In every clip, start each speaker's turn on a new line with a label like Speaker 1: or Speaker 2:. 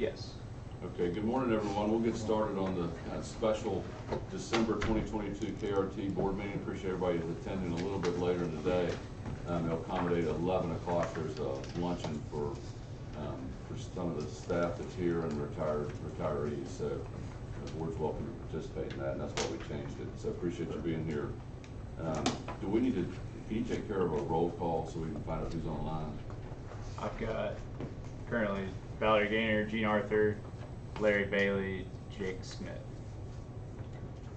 Speaker 1: Yes.
Speaker 2: Okay, good morning, everyone. We'll get started on the special December 2022 KRT board meeting. Appreciate everybody attending a little bit later in the day. They'll accommodate 11 o'clock. There's a luncheon for some of the staff that's here and retirees. So the board's welcome to participate in that, and that's why we changed it. So appreciate you being here. Do we need to, can you take care of a roll call so we can find out who's online?
Speaker 1: I've got currently Valerie Gaynor, Gene Arthur, Larry Bailey, Jake Smith.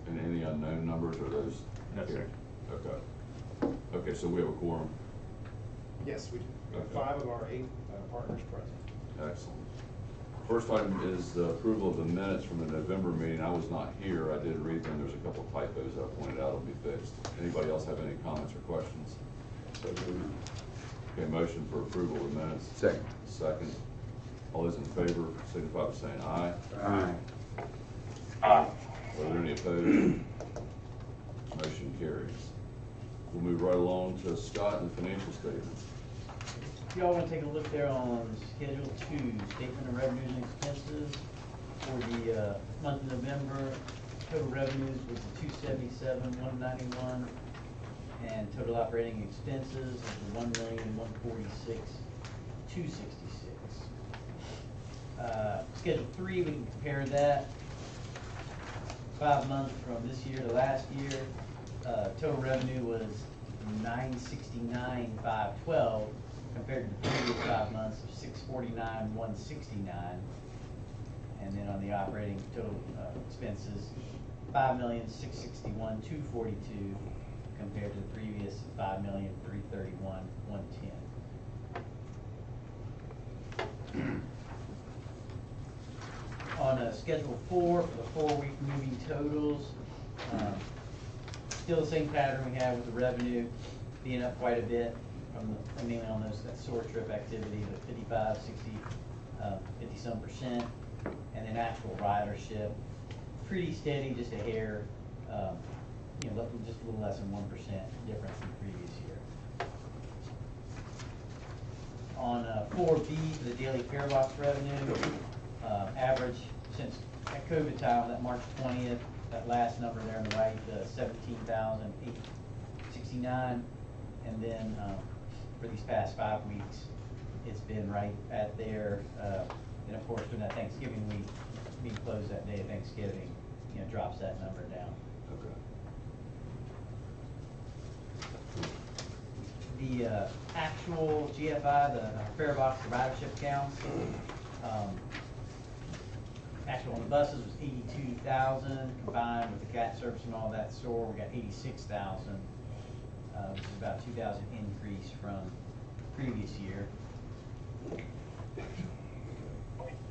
Speaker 2: And any unknown numbers, or those?
Speaker 1: No, sir.
Speaker 2: Okay. Okay, so we have a quorum.
Speaker 3: Yes, we do. We have
Speaker 2: Okay.
Speaker 3: 5 of our 8 partners present.
Speaker 2: Excellent. First item is the approval of the minutes from the November meeting. I was not here. I did read them. There's a couple typos I pointed out will be fixed. Anybody else have any comments or questions? Okay, motion for approval of the minutes.
Speaker 4: Second.
Speaker 2: Second. All those in favor signify by saying aye.
Speaker 4: Aye.
Speaker 2: Are there any opposed? Motion carries. We'll move right along to Scott and the financial statements.
Speaker 5: Y'all want to take a look there on Schedule 2, Statement of Revenues and Expenses for the month of November. Total revenues was $277,191, and total operating expenses was $1,146,266. Schedule 3, we can compare that 5 months from this year to last year. Total revenue was $969,512. compared to the previous 5 months of $649,169, and then on the operating total expenses, $5,661,242 compared to the previous $5,331,110. On Schedule 4 for the 4-week moving totals, still the same pattern we have with the revenue being up quite a bit. Mainly on that sore trip activity, the 55, 60, 50-some%, and then actual ridership, pretty steady, just a hair, just a little less than 1% difference from the previous year. On 4B for the daily fare box revenue, average since at COVID time, that March 20th, that last number there on the right, 17,869, and then for these past 5 weeks, it's been right at there. And of course, during that Thanksgiving week, being closed that day of Thanksgiving, drops that number down.
Speaker 2: Okay.
Speaker 5: The actual GFI, the fare box ridership counts, actual on the buses was 82,000 combined with the CAT service and all that store. We got 86,000. Which is about 2,000 increase from previous year.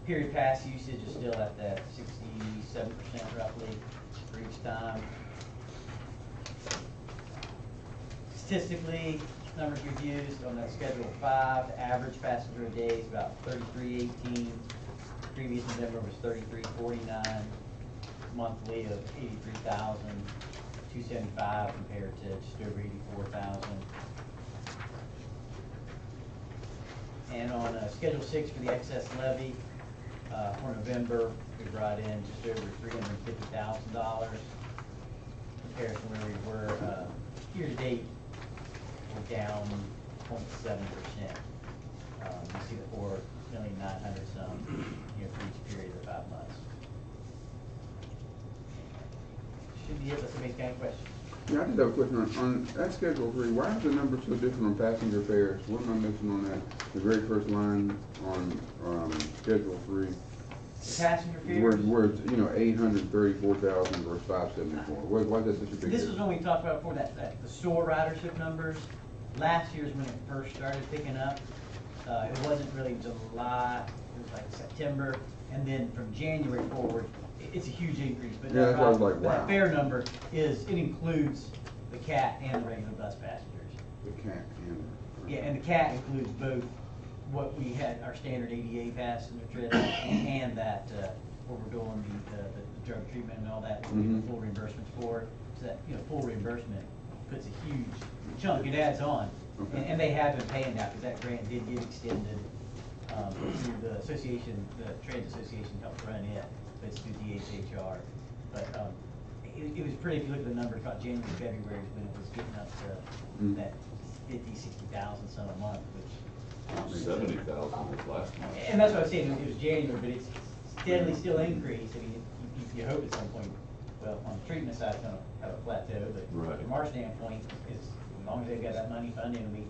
Speaker 5: Period pass usage is still at that 67% roughly for each time. Statistically, numbers we've used on that Schedule 5, the average passenger a day is about 3318. Previous November was 3349. Monthly of 83,275 compared to just over 84,000. And on Schedule 6 for the excess levy for November, we brought in just over $350,000. Compared to where we were year to date, we're down 0.7%. You see the $4,900,000 some for each period of 5 months. Should be it, unless somebody's got any questions.
Speaker 4: Yeah, I just have a question on that Schedule 3. Why is the number so different on passenger fares? What am I missing on that? The very first line on Schedule 3.
Speaker 5: The passenger fares?
Speaker 4: Where it's 834,000 versus 574. Why is that such a big
Speaker 5: This
Speaker 4: difference?
Speaker 5: was when we talked about before that the store ridership numbers. Last year's when it first started picking up. It wasn't really July. It was like September, and then from January forward, it's a huge increase. But
Speaker 4: yeah, that's why I was like, wow.
Speaker 5: That fare number includes the CAT and the regular bus passengers.
Speaker 4: The CAT and
Speaker 5: Yeah, and the CAT includes both what we had our standard ADA passenger trip and that what we're doing the drug treatment and all that.
Speaker 4: Mm-hmm.
Speaker 5: Full reimbursements for it. So that full reimbursement puts a huge chunk. It adds on, and they have been paying now because that grant did get extended. through the association, the trades association helped run it, but it's through DHHR. But, it was pretty, if you look at the numbers, about January, February is when it was getting up to that 50,000, 60,000 some a month, which.
Speaker 2: 70,000 was last month.
Speaker 5: And that's what I was saying, it was January, but it's steadily still increased. I mean, you hope at some point, well, on the treatment side, it's gonna have a plateau, but
Speaker 2: Right.
Speaker 5: from our standpoint, is as long as they've got that money funded and we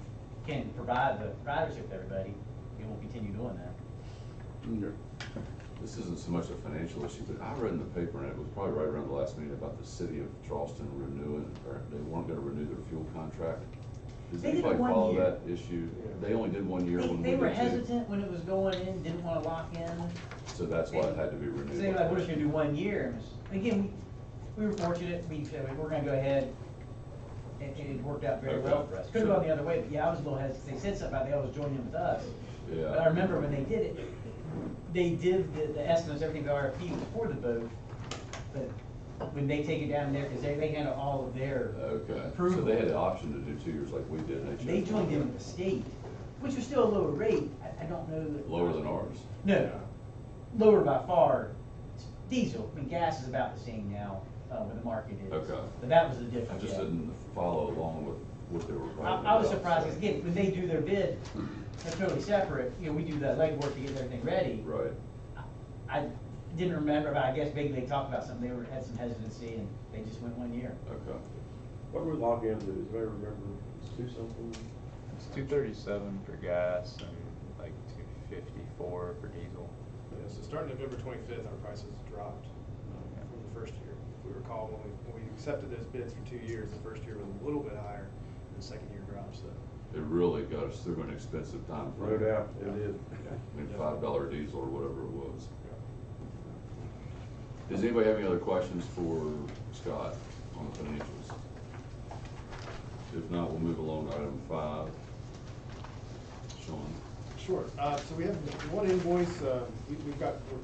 Speaker 5: can provide the ridership to everybody, we will continue doing that.
Speaker 4: Okay.
Speaker 2: This isn't so much a financial issue, but I read in the paper, and it was probably right around the last meeting, about the city of Charleston renewing, or they weren't gonna renew their fuel contract. Does
Speaker 5: They did it
Speaker 2: anybody
Speaker 5: 1
Speaker 2: follow
Speaker 5: year.
Speaker 2: that issue? They only did 1 year when we
Speaker 5: They were
Speaker 2: did two.
Speaker 5: hesitant when it was going in, didn't wanna lock in.
Speaker 2: So that's why it had to be renewed.
Speaker 5: So they were like, we're just gonna do 1 year. And again, we were fortunate, we said, we're gonna go ahead, and it worked out very well for us. Could've
Speaker 2: Sure.
Speaker 5: gone the other way, but yeah, I was a little hesitant. They said something about they always joined in with us.
Speaker 2: Yeah.
Speaker 5: But I remember when they did it, they did the estimates, everything, the RFP was for the boat, but when they take it down there, cause they handle all of their
Speaker 2: Okay, so
Speaker 5: approval.
Speaker 2: they had the option to do 2 years like we did, and
Speaker 5: They
Speaker 2: chose
Speaker 5: joined
Speaker 2: 1
Speaker 5: in
Speaker 2: year.
Speaker 5: with the state, which was still a lower rate. I don't know that.
Speaker 2: Lower than ours.
Speaker 5: No, lower by far. Diesel, I mean, gas is about the same now, where the market is.
Speaker 2: Okay.
Speaker 5: But that was the
Speaker 2: I
Speaker 5: difference.
Speaker 2: just
Speaker 5: yeah.
Speaker 2: didn't follow along with what they were writing.
Speaker 5: I was
Speaker 2: about,
Speaker 5: surprised,
Speaker 2: so-
Speaker 5: because again, when they do their bid, they're totally separate. You know, we do the legwork to get everything ready.
Speaker 2: Right.
Speaker 5: I didn't remember, but I guess maybe they talked about something, had some hesitancy, and they just went 1 year.
Speaker 2: Okay.
Speaker 6: What were we logging into? Does anybody remember? It's 2 something?
Speaker 1: It's 237 for gas and like 254 for diesel.
Speaker 3: Yeah, so starting November 25th, our prices dropped from the first year. If we recall, when we accepted those bids for 2 years, the first year was a little bit higher, and the second year dropped, so.
Speaker 2: It really got us through an expensive time.
Speaker 6: No doubt, it did.
Speaker 2: I mean, $5 diesel or whatever it was. Does anybody have any other questions for Scott on the financials? If not, we'll move along to item 5. Sean?
Speaker 3: Sure, so we have one invoice, we're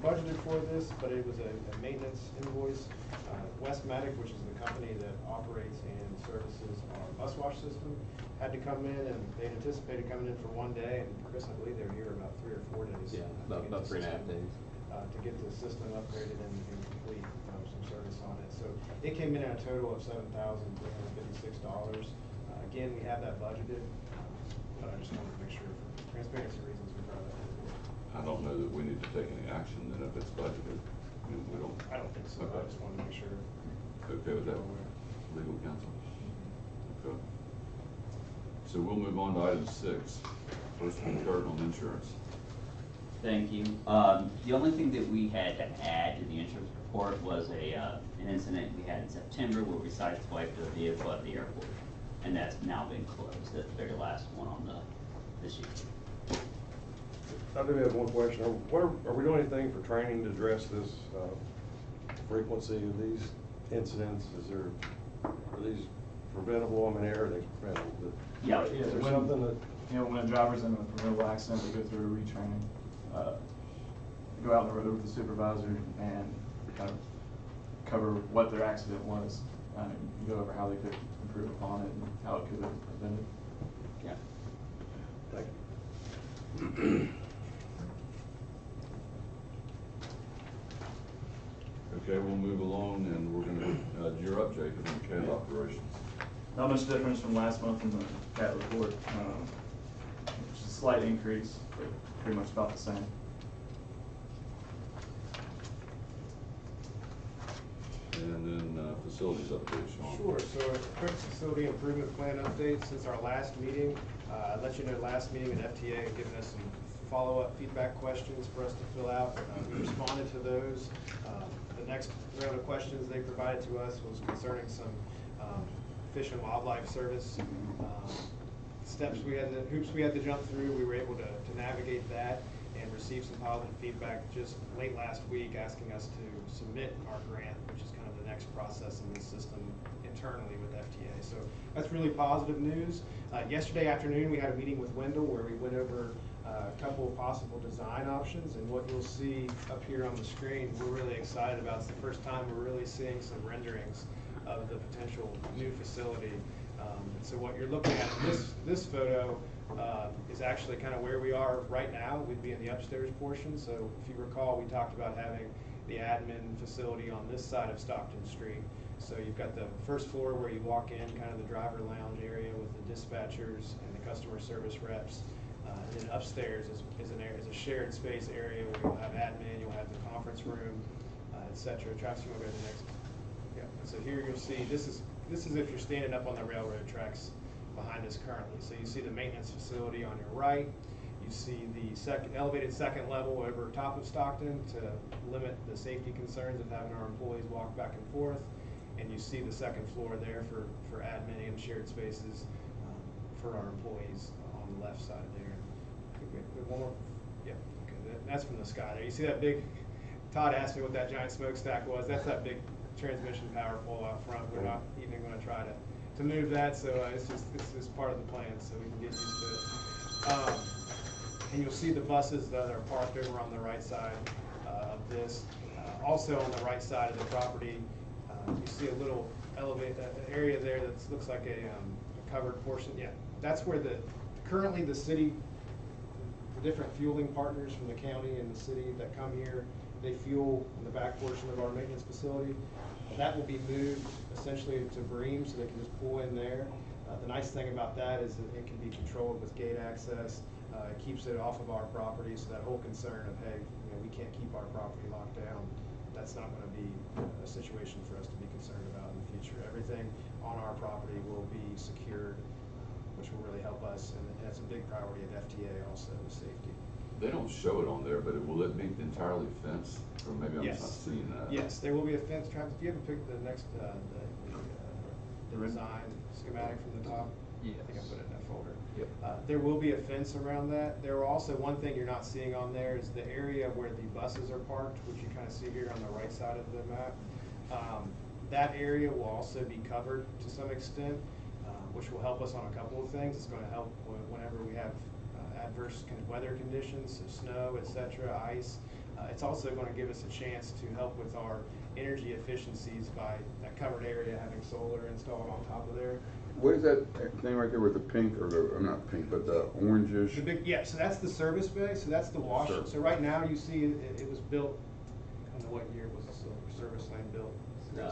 Speaker 3: budgeted for this, but it was a maintenance invoice. Westmatic, which is the company that operates and services our bus wash system, had to come in, and they anticipated coming in for 1 day, and Chris, I believe they were here about 3 or 4 days.
Speaker 7: Yeah,
Speaker 3: to
Speaker 7: about
Speaker 3: get the
Speaker 7: 3.5
Speaker 3: system,
Speaker 7: days.
Speaker 3: To get the system upgraded and complete, some service on it. So it came in at a total of $7,356. Again, we have that budgeted, but I just wanted to make sure, for transparency reasons, we brought that to the board.
Speaker 2: I don't know that we need to take any action then if it's budgeted. I mean, we don't.
Speaker 3: I don't think so, I
Speaker 2: Okay.
Speaker 3: just wanted to make sure.
Speaker 2: Okay with that, legal counsel? Okay. So we'll move on to item 6. First one, Kurt, on insurance.
Speaker 7: Thank you. The only thing that we had to add to the insurance report was an incident we had in September where we sideswiped a vehicle at the airport. And that's now been closed, that's the very last one on this sheet.
Speaker 6: I do have one question. Are we doing anything for training to address this frequency of these incidents? Are these preventable? I mean, are they preventable? But
Speaker 7: Yeah.
Speaker 6: Is there something that,
Speaker 8: You know, when a driver's in a preventable accident, we go through a retraining. Go out on the road with the supervisor and kind of cover what their accident was. And go over how they could improve upon it and how it could have been prevented.
Speaker 7: Yeah.
Speaker 6: thank you.
Speaker 2: Okay, we'll move along, and we're gonna, you're up, Jacob, on CAD operations.
Speaker 8: Not much difference from last month in the CAT report. Just a slight increase, but pretty much about the same.
Speaker 2: And then facilities update, Sean.
Speaker 3: Sure, so a quick facility improvement plan update since our last meeting. I'd let you know, last meeting at FTA had given us some follow-up feedback questions for us to fill out. We responded to those. The next round of questions they provided to us was concerning some Fish and Wildlife Service steps hoops we had to jump through. We were able to navigate that and receive some positive feedback just late last week asking us to submit our grant, which is kind of the next process in this system internally with FTA. So that's really positive news. Yesterday afternoon, we had a meeting with Wendell where we went over a couple of possible design options, and what you'll see up here on the screen, we're really excited about. It's the first time we're really seeing some renderings of the potential new facility. So what you're looking at in this photo is actually kind of where we are right now. We'd be in the upstairs portion. So if you recall, we talked about having the admin facility on this side of Stockton Street. So you've got the first floor where you walk in, kind of the driver lounge area with the dispatchers and the customer service reps. And then upstairs is a shared space area where you'll have admin, you'll have the conference room, et cetera. Travis, you want to go to the next? Yeah. So here you'll see, this is if you're standing up on the railroad tracks behind us currently. So you see the maintenance facility on your right. You see the elevated second level over top of Stockton to limit the safety concerns of having our employees walk back and forth. And you see the second floor there for admin and shared spaces for our employees on the left side there. One more. Yeah, okay, that's from the sky there. You see that big, Todd asked me what that giant smokestack was. That's that big transmission power pole out front. We're not even going to try to move that, so it's just part of the plan, so we can get used to it. And you'll see the buses that are parked over on the right side of this. Also on the right side of the property, you see a little area there that looks like a covered portion. Yeah, that's where currently the city, the different fueling partners from the county and the city that come here, they fuel in the back portion of our maintenance facility. That will be moved essentially to Bream so they can just pull in there. The nice thing about that is that it can be controlled with gate access. It keeps it off of our property, so that whole concern of, hey, we can't keep our property locked down, that's not going to be a situation for us to be concerned about in the future. Everything on our property will be secured, which will really help us, and that's a big priority of FTA also, with safety.
Speaker 2: They don't show it on there, but will it be entirely fenced? Or maybe I'm just not
Speaker 3: Yes.
Speaker 2: seeing that.
Speaker 3: Yes, there will be a fence. Travis, if you haven't picked the next, the design schematic from the top.
Speaker 1: Yes.
Speaker 3: I think I put it in that folder.
Speaker 1: Yep.
Speaker 3: There will be a fence around that. There will also, one thing you're not seeing on there is the area where the buses are parked, which you kind of see here on the right side of the map. That area will also be covered to some extent, which will help us on a couple of things. It's going to help whenever we have adverse kind of weather conditions, so snow, etc., ice. It's also going to give us a chance to help with our energy efficiencies by that covered area having solar installed on top of there.
Speaker 4: What is that thing right there with the pink, or not pink, but the orangish?
Speaker 3: The big, yeah, so that's the service bay, so that's the wash.
Speaker 4: Sure.
Speaker 3: So right now you see it was built, I don't know what year was the service lane built?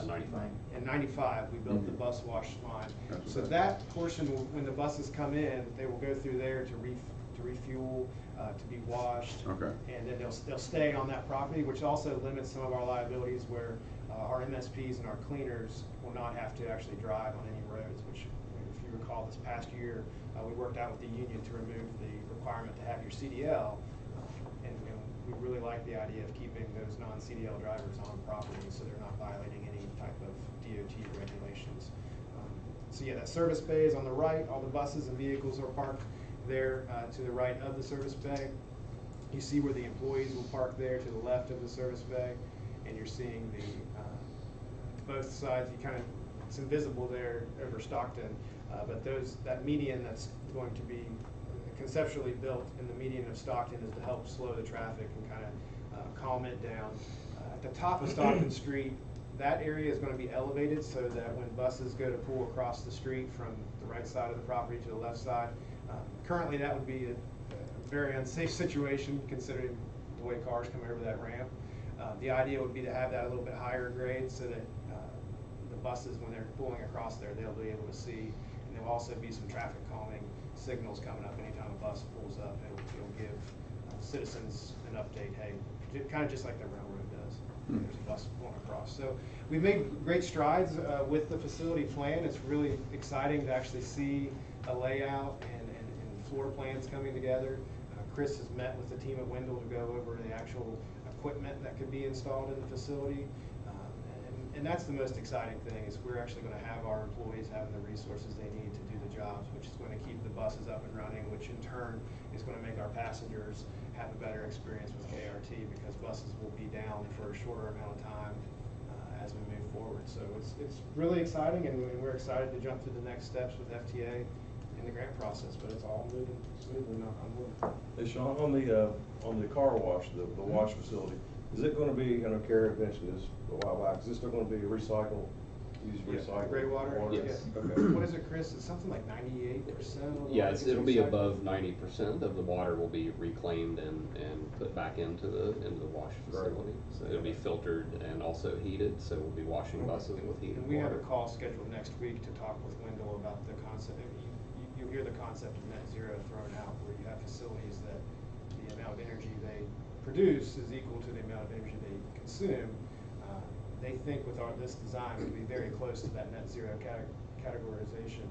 Speaker 7: 95.
Speaker 3: In 95, we built the bus wash line.
Speaker 4: That's
Speaker 3: So
Speaker 4: right.
Speaker 3: that portion, when the buses come in, they will go through there to refuel, to be washed.
Speaker 4: Okay.
Speaker 3: And then they'll stay on that property, which also limits some of our liabilities where our MSPs and our cleaners will not have to actually drive on any roads, which, if you recall, this past year, we worked out with the union to remove the requirement to have your CDL. And we really like the idea of keeping those non-CDL drivers on property so they're not violating any type of DOT regulations. So yeah, that service bay is on the right. All the buses and vehicles are parked there to the right of the service bay. You see where the employees will park there to the left of the service bay, and you're seeing both sides. It's invisible there over Stockton, but that median that's going to be conceptually built in the median of Stockton is to help slow the traffic and kind of calm it down. At the top of Stockton Street, that area is going to be elevated so that when buses go to pull across the street from the right side of the property to the left side, currently that would be a very unsafe situation considering the way cars come over that ramp. The idea would be to have that a little bit higher grade so that the buses, when they're pulling across there, they'll be able to see, and there'll also be some traffic calming signals coming up anytime a bus pulls up. It'll give citizens an update, hey, kind of just like the railroad does. There's a bus pulling across. So we've made great strides with the facility plan. It's really exciting to actually see a layout and floor plans coming together. Chris has met with the team at Wendell to go over the actual equipment that could be installed in the facility. And that's the most exciting thing, is we're actually going to have our employees having the resources they need to do the jobs, which is going to keep the buses up and running, which in turn is going to make our passengers have a better experience with KRT, because buses will be down for a shorter amount of time as we move forward. So it's really exciting, and we're excited to jump through the next steps with FTA in the grant process, but it's all moving smoothly, knock on wood.
Speaker 6: Hey, Sean, on the car wash, the wash facility, is it going to be, I know Carrie mentioned this a while back, is this still going to be recycled Use
Speaker 3: Yeah,
Speaker 6: recycled
Speaker 3: gray water?
Speaker 9: Yes.
Speaker 3: Yeah. Okay. What is it, Chris? It's something like 98%?
Speaker 9: Yeah, it'll be above 90% of the water will be reclaimed and put back into the wash facility. So it'll be filtered and also heated, so we'll be washing buses with heated
Speaker 3: And we have
Speaker 9: water.
Speaker 3: a call scheduled next week to talk with Wendell about the concept. You'll hear the concept of net zero thrown out, where you have facilities that the amount of energy they produce is equal to the amount of energy they consume. They think with this design, we'll be very close to that net zero categorization,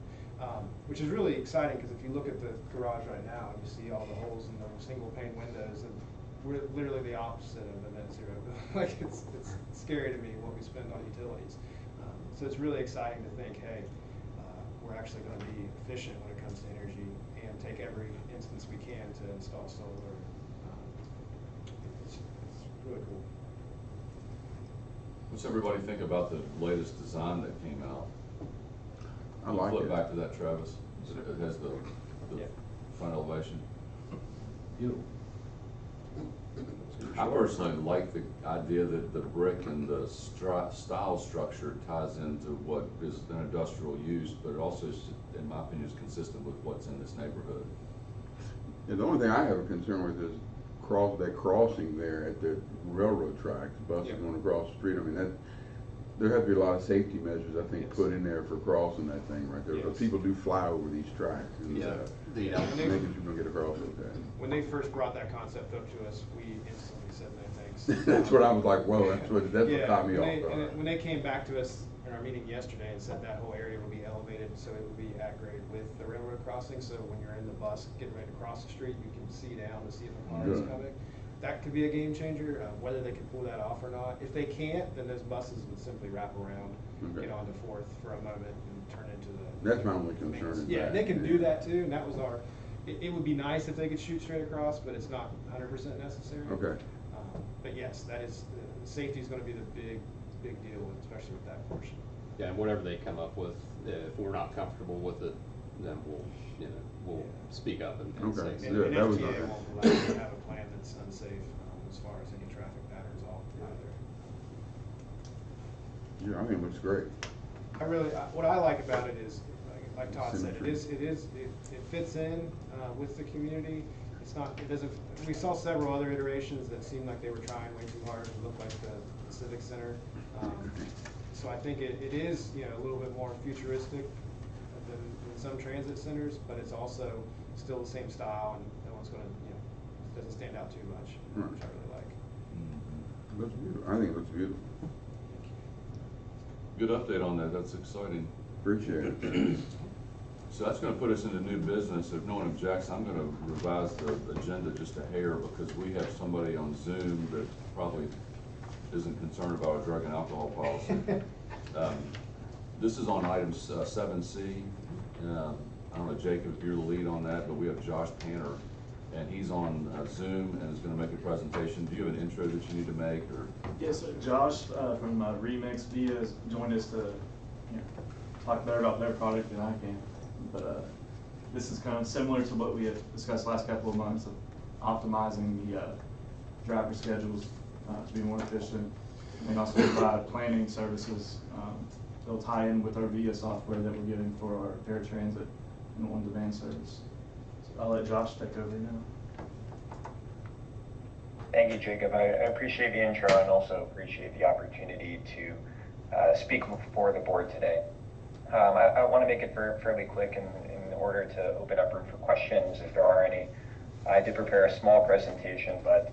Speaker 3: which is really exciting, because if you look at the garage right now, you see all the holes in the single pane windows, and we're literally the opposite of a net zero. Like, it's scary to me what we spend on utilities. So it's really exciting to think, hey, we're actually going to be efficient when it comes to energy and take every instance we can to install solar. It's really cool.
Speaker 2: What's everybody think about the latest design that came out?
Speaker 4: I like
Speaker 2: Flip
Speaker 4: it.
Speaker 2: back to that, Travis. It has the
Speaker 3: Yeah.
Speaker 2: front elevation.
Speaker 7: Beautiful.
Speaker 2: I personally like the idea that the brick and the style structure ties into what is an industrial use, but it also, in my opinion, is consistent with what's in this neighborhood.
Speaker 4: Yeah, the only thing I have a concern with is that crossing there at the railroad tracks, buses
Speaker 3: Yeah.
Speaker 4: going across the street. I mean, there have to be a lot of safety measures, I think,
Speaker 3: Yes.
Speaker 4: put in there for crossing that thing right there. Because
Speaker 3: Yes.
Speaker 4: people do fly over these tracks, and
Speaker 9: Yeah.
Speaker 3: When they-
Speaker 4: making sure people get across okay.
Speaker 3: When they first brought that concept up to us, we instantly said no thanks.
Speaker 4: That's what I was like, whoa, that's what
Speaker 3: Yeah,
Speaker 4: caught me
Speaker 3: when
Speaker 4: off
Speaker 3: they-
Speaker 4: guard.
Speaker 3: When they came back to us in our meeting yesterday and said that whole area will be elevated, so it will be at grade with the railroad crossing, so when you're in the bus getting ready to cross the street, you can see down to see if a car is
Speaker 4: Good.
Speaker 3: coming. That could be a game changer, whether they can pull that off or not. If they can't, then those buses would simply wrap around,
Speaker 4: Okay.
Speaker 3: get onto Fourth for a moment and turn into the.
Speaker 4: That's my only concern is
Speaker 3: Yeah,
Speaker 4: that,
Speaker 3: they can
Speaker 4: yeah.
Speaker 3: do that too, and that was it would be nice if they could shoot straight across, but it's not 100% necessary.
Speaker 4: Okay.
Speaker 3: But yes, that is, safety is gonna be the big deal, especially with that portion.
Speaker 9: Yeah, and whatever they come up with, if we're not comfortable with it, then we'll speak up and say
Speaker 4: Okay.
Speaker 9: so.
Speaker 3: And
Speaker 4: Yeah,
Speaker 3: and
Speaker 4: that was
Speaker 3: FTA
Speaker 4: okay.
Speaker 3: won't allow you to have a plan that's unsafe, as far as any traffic patterns either.
Speaker 4: Yeah, I think it looks great.
Speaker 3: What I like about it is, like Todd said,
Speaker 4: Symmetry.
Speaker 3: it fits in, with the community. We saw several other iterations that seemed like they were trying way too hard to look like the Civic Center. So I think it is, a little bit more futuristic than some transit centers, but it's also still the same style, and no one's gonna, doesn't stand out too much, which I really like.
Speaker 4: It looks beautiful. I think it looks beautiful.
Speaker 2: Good update on that, that's exciting.
Speaker 4: Appreciate it.
Speaker 2: So that's gonna put us into new business. If no one objects, I'm gonna revise the agenda just a hair, because we have somebody on Zoom that probably isn't concerned about our drug and alcohol policy. This is on item 7C. I don't know, Jacob, if you're the lead on that, but we have Josh Panner, and he's on Zoom and is gonna make a presentation. Do you have an intro that you need to make, or?
Speaker 8: Yes, so Josh from Remix Via has joined us to talk better about their product than I can. But this is kind of similar to what we had discussed last couple of months of optimizing the driver schedules to be more efficient, and also provide planning services. They'll tie in with our VIA software that we're getting for our paratransit and on-demand service. So I'll let Josh take over now.
Speaker 10: Thank you, Jacob. I appreciate the intro and also appreciate the opportunity to speak before the board today. I want to make it fairly quick in order to open up room for questions if there are any. I did prepare a small presentation, but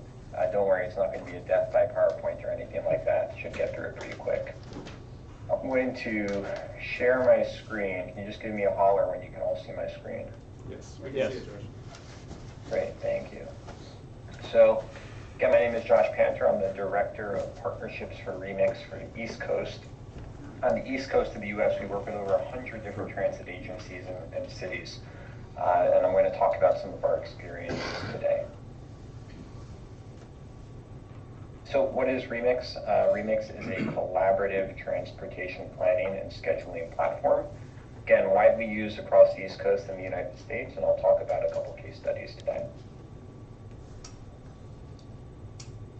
Speaker 10: don't worry, it's not going to be a death by PowerPoint or anything like that. Should get through it pretty quick. I'm going to share my screen. Can you just give me a holler when you can all see my screen?
Speaker 3: Yes, we can see it, Josh.
Speaker 10: Great, thank you. So, again, my name is Josh Panter. I'm the Director of Partnerships for Remix for the East Coast. On the East Coast of the U.S., we work with over 100 different transit agencies and cities. And I'm going to talk about some of our experiences today. So what is Remix? Remix is a collaborative transportation planning and scheduling platform. Again, widely used across the East Coast and the United States, and I'll talk about a couple case studies today.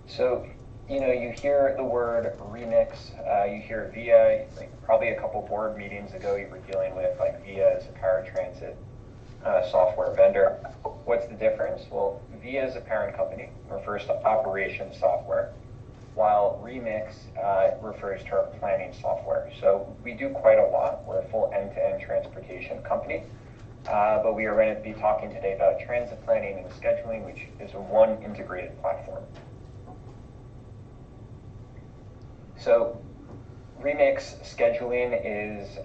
Speaker 10: So you hear the word remix, you hear VIA, like probably a couple board meetings ago you were dealing with like VIA as a paratransit software vendor. What's the difference? Well, VIA is a parent company, refers to operations software, while Remix refers to our planning software. So we do quite a lot. We're a full end-to-end transportation company, but we are going to be talking today about transit planning and scheduling, which is a one integrated platform. So Remix scheduling is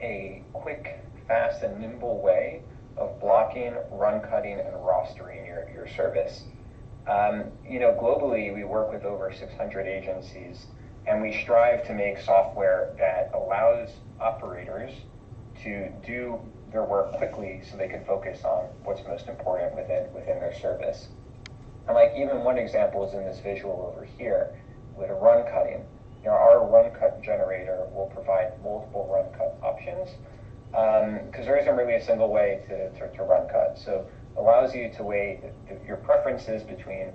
Speaker 10: a quick, fast, and nimble way of blocking, run cutting, and rostering your service. Globally, we work with over 600 agencies, and we strive to make software that allows operators to do their work quickly so they can focus on what's most important within their service. And like even one example is in this visual over here with a run cutting. Our run cut generator will provide multiple run cut options because there isn't really a single way to run cut. So allows you to weigh your preferences between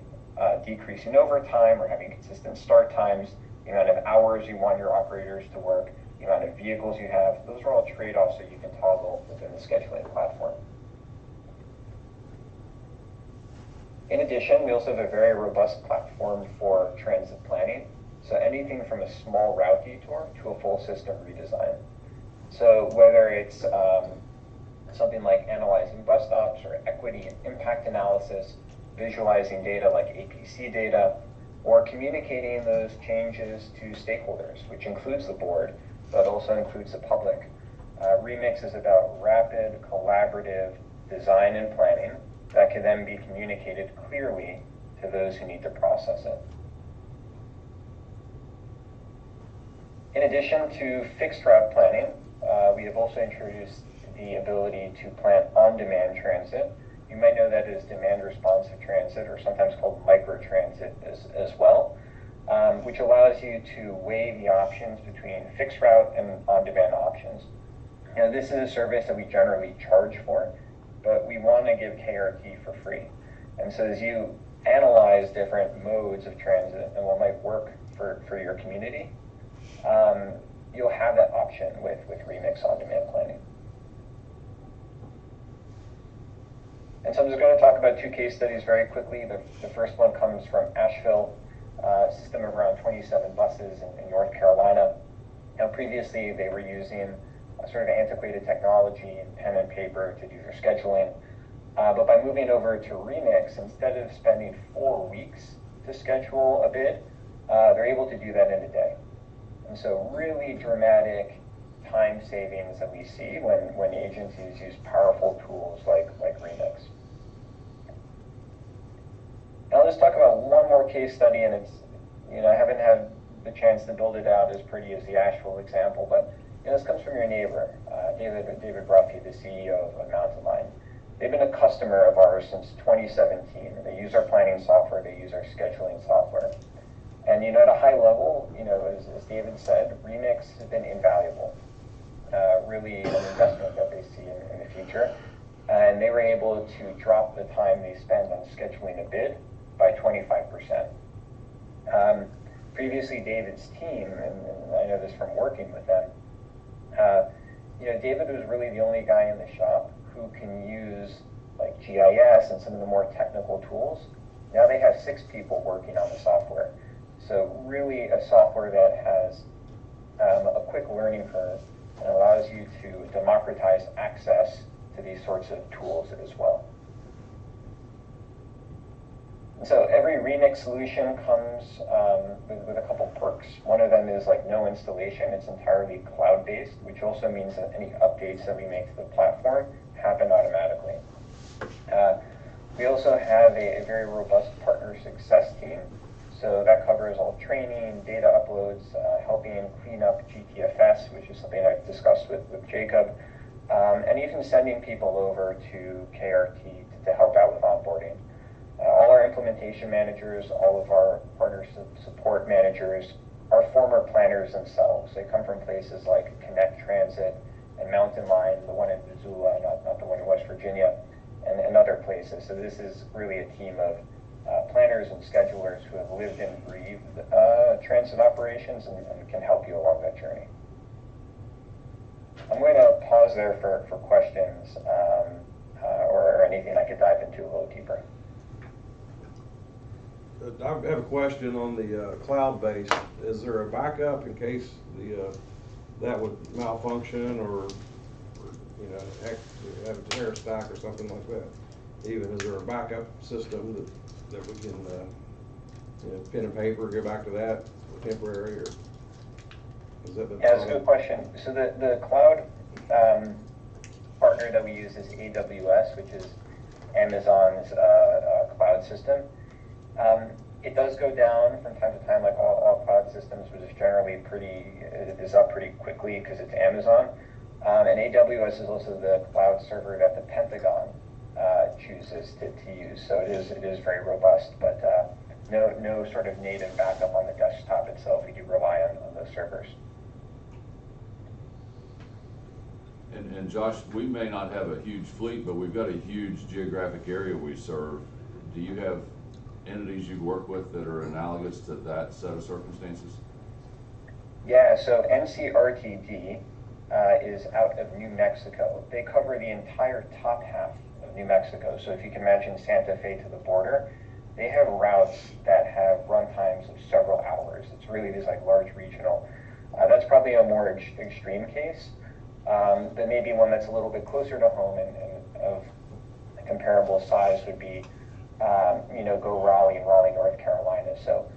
Speaker 10: decreasing overtime or having consistent start times, the amount of hours you want your operators to work, the amount of vehicles you have. Those are all trade-offs that you can toggle within the scheduling platform. In addition, we also have a very robust platform for transit planning. So anything from a small route detour to a full system redesign. So whether it's something like analyzing bus stops or equity and impact analysis, visualizing data like APC data, or communicating those changes to stakeholders, which includes the board, but also includes the public. Remix is about rapid, collaborative design and planning that can then be communicated clearly to those who need to process it. In addition to fixed route planning, we have also introduced the ability to plan on-demand transit. You might know that as demand responsive transit, or sometimes called microtransit as well, which allows you to weigh the options between fixed route and on-demand options. This is a service that we generally charge for, but we want to give KRT for free. And so as you analyze different modes of transit and what might work for your community, you'll have that option with Remix on-demand planning. And so I'm just going to talk about two case studies very quickly. The first one comes from Asheville, a system of around 27 buses in North Carolina. Now, previously, they were using a sort of antiquated technology and pen and paper to do their scheduling. But by moving over to Remix, instead of spending 4 weeks to schedule a bid, they're able to do that in a day. And so really dramatic time savings that we see when agencies use powerful tools like Remix. Now let's talk about one more case study, and it's, I haven't had the chance to build it out as pretty as the Asheville example, but this comes from your neighbor, David Bruffy, the CEO of Mountain Line. They've been a customer of ours since 2017. They use our planning software, they use our scheduling software. And at a high level, as David said, Remix has been invaluable. Really an investment that they see in the future. And they were able to drop the time they spend on scheduling a bid by 25%. Previously, David's team, and I know this from working with them, David was really the only guy in the shop who can use like GIS and some of the more technical tools. Now they have 6 people working on the software. So really a software that has a quick learning curve and allows you to democratize access to these sorts of tools as well. So every Remix solution comes with a couple perks. One of them is like no installation. It's entirely cloud-based, which also means that any updates that we make to the platform happen automatically. We also have a very robust partner success team. So that covers all training, data uploads, helping clean up GTFS, which is something I've discussed with Jacob, and even sending people over to KRT to help out with onboarding. All our implementation managers, all of our partner support managers are former planners themselves. They come from places like Connect Transit and Mountain Line, the one in Missoula, not the one in West Virginia, and other places. So this is really a team of planners and schedulers who have lived and breathed transit operations and can help you along that journey. I'm going to pause there for questions or anything I could dive into a little deeper.
Speaker 6: I have a question on the cloud-based. Is there a backup in case that would malfunction or have a tear stack or something like that? Even is there a backup system that we can pen and paper go back to that for temporary, or has that been?
Speaker 10: Yeah, that's a good question. So the cloud partner that we use is AWS, which is Amazon's cloud system. It does go down from time to time, like all cloud systems, which is generally it is up pretty quickly because it's Amazon. And AWS is also the cloud server that the Pentagon chooses to use. So it is very robust, but no sort of native backup on the desktop itself. We do rely on those servers.
Speaker 2: And Josh, we may not have a huge fleet, but we've got a huge geographic area we serve. Do you have entities you work with that are analogous to that set of circumstances?
Speaker 10: Yeah, so NCRTD is out of New Mexico. They cover the entire top half of New Mexico. So if you can imagine Santa Fe to the border, they have routes that have run times of several hours. It's really these like large regional. That's probably a more extreme case. But maybe one that's a little bit closer to home and of comparable size would be, go Raleigh, North Carolina. So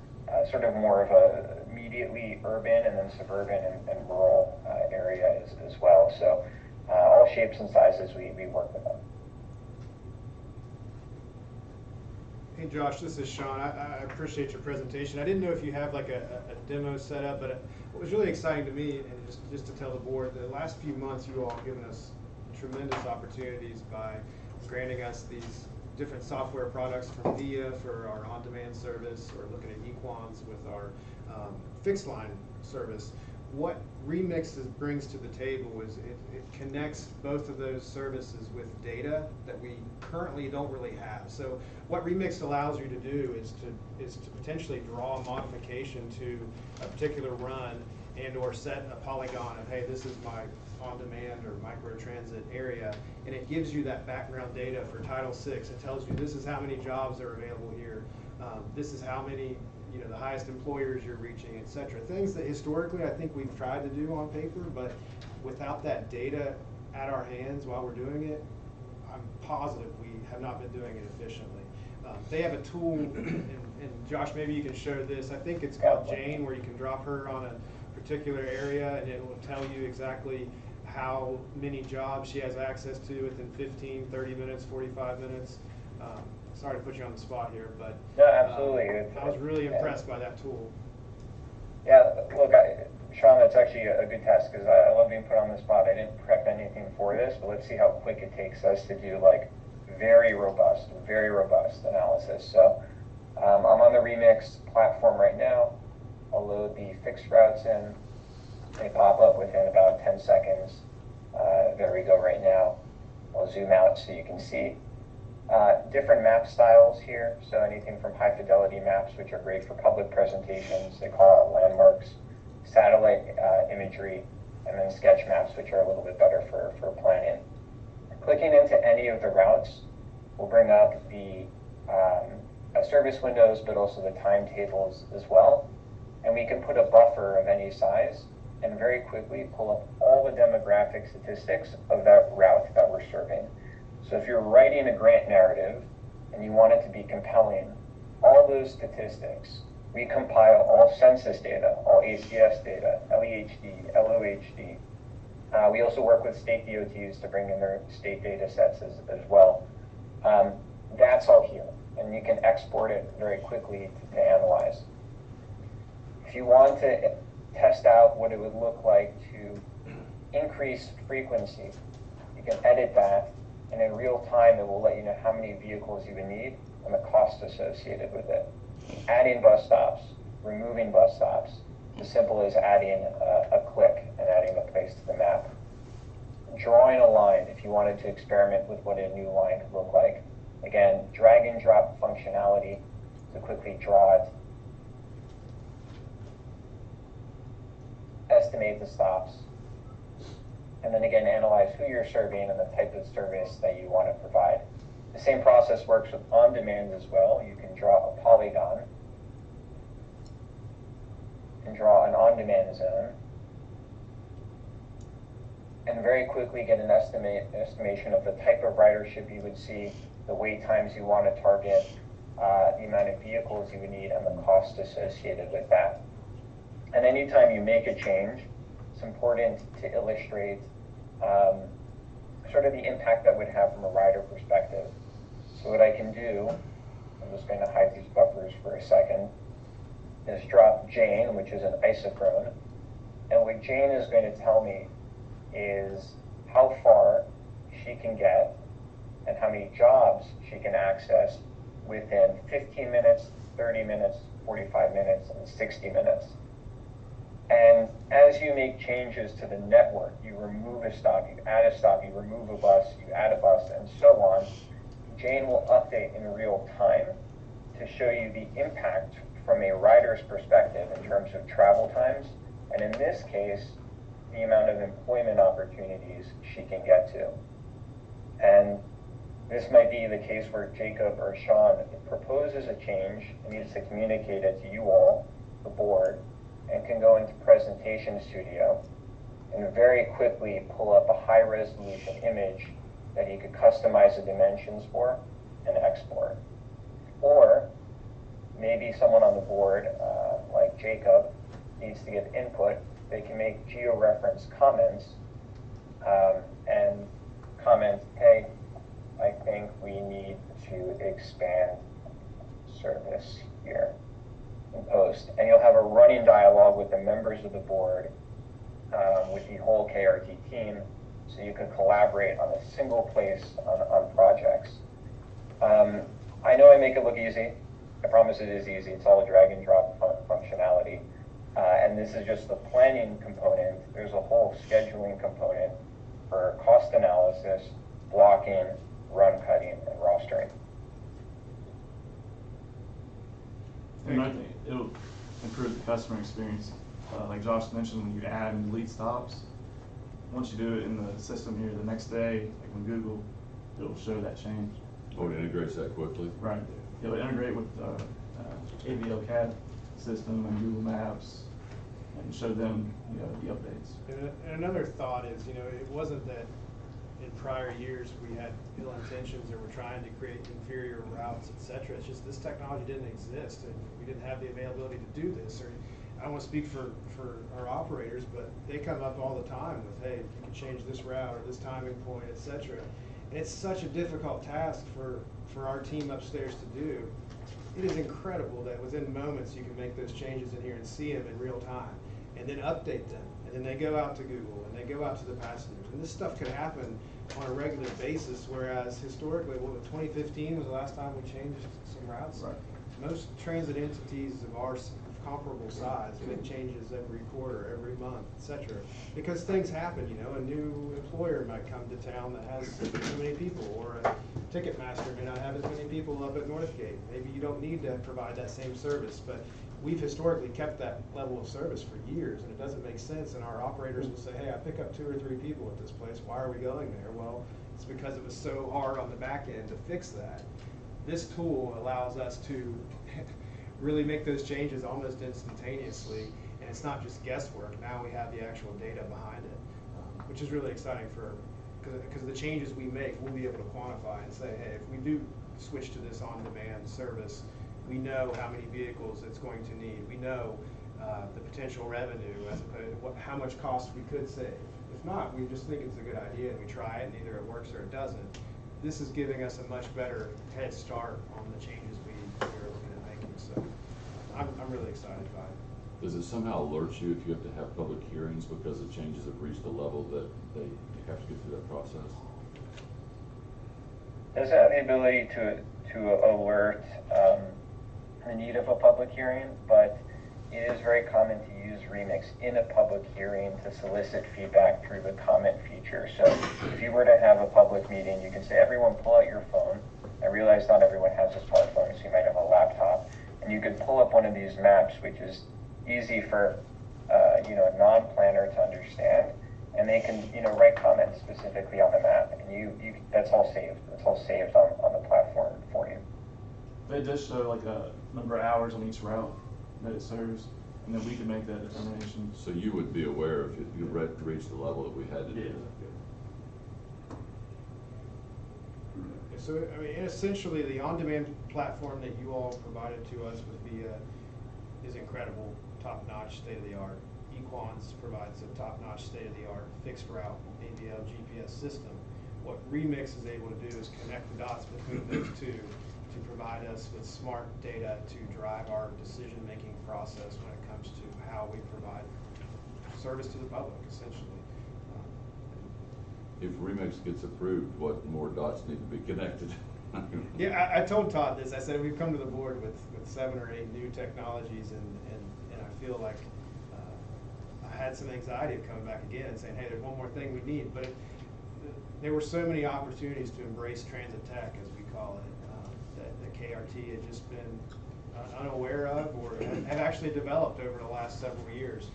Speaker 10: sort of more of a immediately urban and then suburban and rural area as well. So all shapes and sizes we work with them.
Speaker 3: Hey Josh, this is Sean. I appreciate your presentation. I didn't know if you have like a demo set up, but what was really exciting to me, and just to tell the board, the last few months you all have given us tremendous opportunities by granting us these different software products from VIA for our on-demand service, or looking at Equans with our fixed line service. What Remix brings to the table is it connects both of those services with data that we currently don't really have. So what Remix allows you to do is to potentially draw a modification to a particular run and or set a polygon of, hey, this is my on-demand or microtransit area, and it gives you that background data for Title VI. It tells you this is how many jobs are available here. This is how many, the highest employers you're reaching, et cetera. Things that historically I think we've tried to do on paper, but without that data at our hands while we're doing it, I'm positive we have not been doing it efficiently. They have a tool, and Josh, maybe you can show this. I think it's called Jane, where you can drop her on a particular area and it will tell you exactly how many jobs she has access to within 15, 30 minutes, 45 minutes. Sorry to put you on the spot here, but
Speaker 10: no, absolutely.
Speaker 3: I was really impressed by that tool.
Speaker 10: Yeah, look, Sean, that's actually a good test, because I love being put on the spot. I didn't prep anything for this, but let's see how quick it takes us to do like very robust analysis. So I'm on the Remix platform right now. I'll load the fixed routes in. They pop up within about 10 seconds. There we go right now. I'll zoom out so you can see. Different map styles here. So anything from high fidelity maps, which are great for public presentations. They call it landmarks, satellite imagery, and then sketch maps, which are a little bit better for planning. Clicking into any of the routes will bring up the service windows, but also the timetables as well. And we can put a buffer of any size and very quickly pull up all the demographic statistics of that route that we're serving. So if you're writing a grant narrative and you want it to be compelling, all those statistics, we compile all census data, all ACS data, LEHD, LOHD. We also work with state DOTs to bring in their state data sets as well. That's all here, and you can export it very quickly to analyze. If you want to test out what it would look like to increase frequency, you can edit that, and in real time it will let you know how many vehicles you would need and the cost associated with it. Adding bus stops, removing bus stops, as simple as adding a click and adding a place to the map. Drawing a line if you wanted to experiment with what a new line could look like. Again, drag and drop functionality to quickly draw it, estimate the stops, and then again analyze who you're serving and the type of service that you want to provide. The same process works with on-demand as well. You can draw a polygon and draw an on-demand zone, and very quickly get an estimation of the type of ridership you would see, the wait times you want to target, the amount of vehicles you would need, and the cost associated with that. And anytime you make a change, it's important to illustrate sort of the impact that would have from a rider perspective. So what I can do, I'm just going to hide these buffers for a second, is drop Jane, which is an isochrone. And what Jane is going to tell me is how far she can get and how many jobs she can access within 15 minutes, 30 minutes, 45 minutes, and 60 minutes. And as you make changes to the network, you remove a stop, you add a stop, you remove a bus, you add a bus, and so on, Jane will update in real time to show you the impact from a rider's perspective in terms of travel times, and in this case, the amount of employment opportunities she can get to. And this might be the case where Jacob or Sean proposes a change and needs to communicate it to you all, the board, and can go into Presentation Studio and very quickly pull up a high resolution image that he could customize the dimensions for and export. Or maybe someone on the board, like Jacob, needs to give input. They can make georeference comments and comment, hey, I think we need to expand service here in post. And you'll have a running dialogue with the members of the board, with the whole KRT team, so you can collaborate on a single place on projects. I know I make it look easy. I promise it is easy. It's all a drag and drop functionality. And this is just the planning component. There's a whole scheduling component for cost analysis, blocking, run cutting, and rostering.
Speaker 8: And I think it'll improve the customer experience. Like Josh mentioned, when you add and delete stops, once you do it in the system here the next day, like on Google, it'll show that change.
Speaker 2: Oh, it integrates that quickly?
Speaker 8: Right. It'll integrate with the AVL CAD system and Google Maps and show them, the updates.
Speaker 3: And another thought is, it wasn't that in prior years we had ill intentions or were trying to create inferior routes, etc. It's just this technology didn't exist and we didn't have the availability to do this. Or I don't want to speak for our operators, but they come up all the time with, hey, you can change this route or this timing point, etc. And it's such a difficult task for our team upstairs to do. It is incredible that within moments you can make those changes in here and see them in real time and then update them. And then they go out to Google and they go out to the passengers. And this stuff could happen on a regular basis, whereas historically, 2015 was the last time we changed some routes.
Speaker 8: Right.
Speaker 3: Most transit entities of our comparable size make changes every quarter, every month, etc. Because things happen, a new employer might come to town that has too many people, or a Ticketmaster may not have as many people up at Northgate. Maybe you don't need to provide that same service, but we've historically kept that level of service for years, and it doesn't make sense, and our operators will say, hey, I pick up 2 or 3 people at this place, why are we going there? Well, it's because it was so hard on the back end to fix that. This tool allows us to really make those changes almost instantaneously, and it's not just guesswork. Now we have the actual data behind it, which is really exciting because the changes we make, we'll be able to quantify and say, hey, if we do switch to this on-demand service, we know how many vehicles it's going to need. We know the potential revenue as opposed to how much cost we could save. If not, we just think it's a good idea and we try it and either it works or it doesn't. This is giving us a much better head start on the changes we're looking at making. So I'm really excited by it.
Speaker 2: Does it somehow alert you if you have to have public hearings because the changes have reached a level that you have to get through that process?
Speaker 10: Does it have the ability to alert the need of a public hearing? But it is very common to use Remix in a public hearing to solicit feedback through the comment feature. So if you were to have a public meeting, you can say, everyone pull out your phone. I realize not everyone has a smartphone, so you might have a laptop. and you could pull up one of these maps, which is easy for a non-planner to understand, and they can write comments specifically on the map, and that's all saved. That's all saved on the platform for you.
Speaker 8: It does show like a number of hours on each route that it serves, and then we can make that determination.
Speaker 2: So you would be aware if you reached the level that we had to do.
Speaker 8: Yeah.
Speaker 3: So, I mean, essentially, the on-demand platform that you all provided to us with VIA is incredible, top-notch, state-of-the-art. Equans provides a top-notch, state-of-the-art fixed route AVL GPS system. What Remix is able to do is connect the dots between those two to provide us with smart data to drive our decision-making process when it comes to how we provide service to the public, essentially.
Speaker 2: If Remix gets approved, what more dots need to be connected?
Speaker 3: Yeah, I told Todd this. I said we've come to the board with 7 or 8 new technologies, and I feel like I had some anxiety of coming back again and saying, hey, there's one more thing we need. But there were so many opportunities to embrace transit tech, as we call it, that KRT had just been unaware of or have actually developed over the last several years.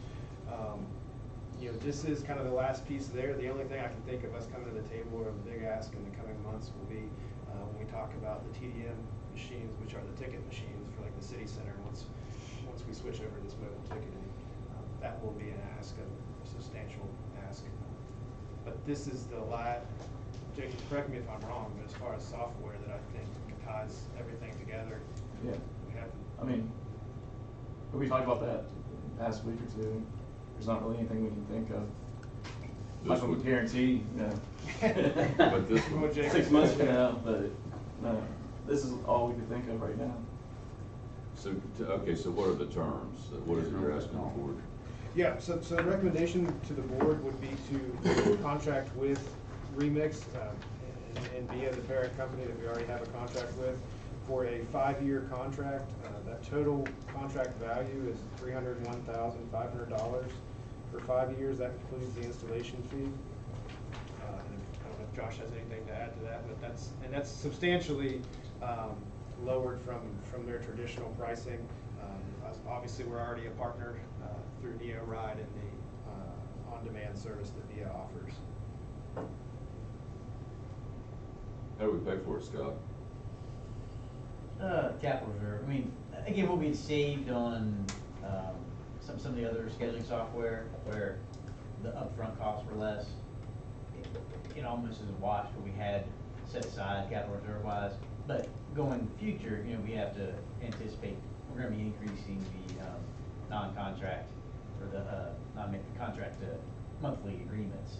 Speaker 3: This is kind of the last piece there. The only thing I can think of us coming to the table or a big ask in the coming months will be when we talk about the TDM machines, which are the ticket machines for like the city center. Once we switch over to this mobile ticketing, that will be an ask, a substantial ask. But this is the last, Jacob, correct me if I'm wrong, but as far as software that I think ties everything together.
Speaker 8: Yeah.
Speaker 3: We have
Speaker 8: I mean, we talked about that the past week or two. There's not really anything we can think of. Like I would guarantee,
Speaker 2: But this one,
Speaker 8: 6 months from now, but no, this is all we can think of right now.
Speaker 2: so what are the terms? What is it you're asking for?
Speaker 3: Yeah, so the recommendation to the board would be to contract with Remix and via the parent company that we already have a contract with for a 5-year contract. That total contract value is $301,500 for 5 years. That includes the installation fee. And I don't know if Josh has anything to add to that, but that's substantially lowered from their traditional pricing. Obviously, we're already a partner through Neo Ride and the on-demand service that VIA offers.
Speaker 2: How do we pay for it, Scott?
Speaker 5: Capital reserve. I mean, again, what we had saved on some of the other scheduling software where the upfront costs were less, it almost is a wash what we had set aside capital reserve wise. But going future, we have to anticipate we're going to be increasing the non-contract or the non-contract to monthly agreements.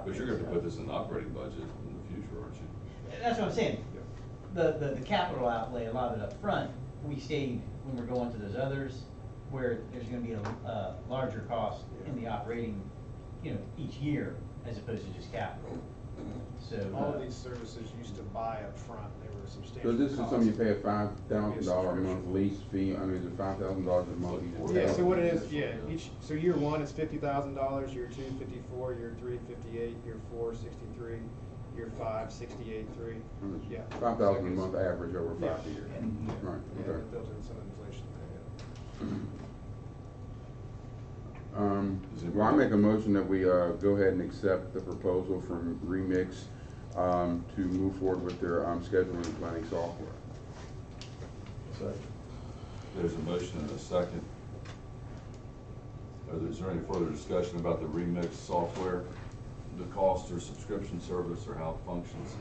Speaker 2: But you're going to put this in the operating budget in the future, aren't you?
Speaker 5: That's what I'm saying. The capital outlay, a lot of it up front, we saved when we're going to those others, where there's gonna be a larger cost in the operating, each year, as opposed to just capital. So.
Speaker 3: All of these services used to buy up front. They were substantial.
Speaker 4: So this is
Speaker 3: costs.
Speaker 4: something you pay a $5,000 a month lease fee, I mean, is it $5,000 a month?
Speaker 3: Yeah, so what it is, so year 1 is $50,000, year 2, 54, year 3, 58, year 4, 63, year 5, 68.3. Yeah.
Speaker 4: $5,000 a month average over 5
Speaker 3: Yeah.
Speaker 4: years.
Speaker 3: Yeah.
Speaker 4: Right,
Speaker 3: Yeah,
Speaker 4: okay.
Speaker 3: they built in some inflation there, yeah.
Speaker 4: Well, I make a motion that we, go ahead and accept the proposal from Remix, to move forward with their, scheduling and planning software.
Speaker 2: There's a motion and a second. Is there any further discussion about the Remix software, the cost or subscription service, or how it functions?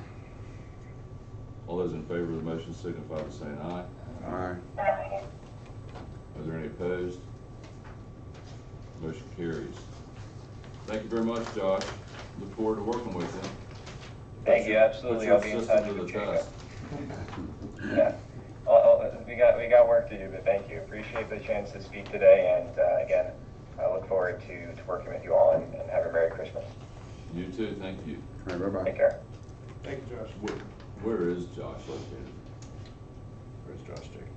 Speaker 2: All those in favor of the motion signify by saying aye.
Speaker 4: Aye.
Speaker 2: Are there any opposed? Motion carries. Thank you very much, Josh. Look forward to working with you.
Speaker 10: Thank you, absolutely.
Speaker 2: Put
Speaker 10: I'll be
Speaker 2: your
Speaker 10: in touch
Speaker 2: system to
Speaker 10: with
Speaker 2: the
Speaker 10: Jacob.
Speaker 2: test.
Speaker 10: Yeah. We got work to do, but thank you. Appreciate the chance to speak today, and again, I look forward to working with you all, and have a Merry Christmas.
Speaker 2: You too, thank you.
Speaker 4: All right, bye-bye.
Speaker 10: Take care.
Speaker 3: Thank you, Josh.
Speaker 2: Where is Josh located?
Speaker 3: Where's Josh, Jake?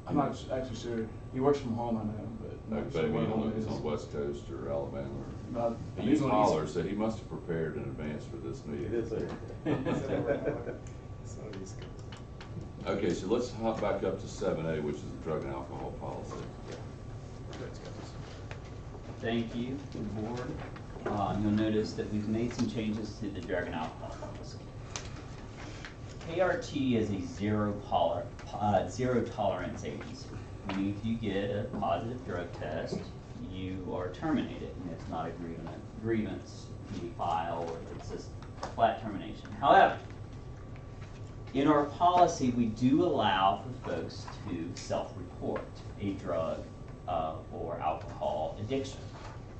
Speaker 8: I'm not actually sure. He works from home, I know, but.
Speaker 2: Like,
Speaker 8: not
Speaker 2: but
Speaker 8: sure
Speaker 2: I
Speaker 8: where
Speaker 2: mean,
Speaker 8: home
Speaker 2: it's
Speaker 8: is.
Speaker 2: on the West Coast or Alabama or.
Speaker 8: Not-
Speaker 2: He
Speaker 8: he's on the
Speaker 2: holler,
Speaker 8: east-
Speaker 2: so he must have prepared in advance for this meeting.
Speaker 6: It is there.
Speaker 3: Some of these.
Speaker 2: Okay, so let's hop back up to 7A, which is the drug and alcohol policy.
Speaker 7: Thank you, to the board. You'll notice that we've made some changes to the drug and alcohol policy. KRT is a zero tolerance agency. Meaning if you get a positive drug test, you are terminated, and it's not a grievance you file, or it's just flat termination. However, in our policy, we do allow for folks to self-report a drug or alcohol addiction.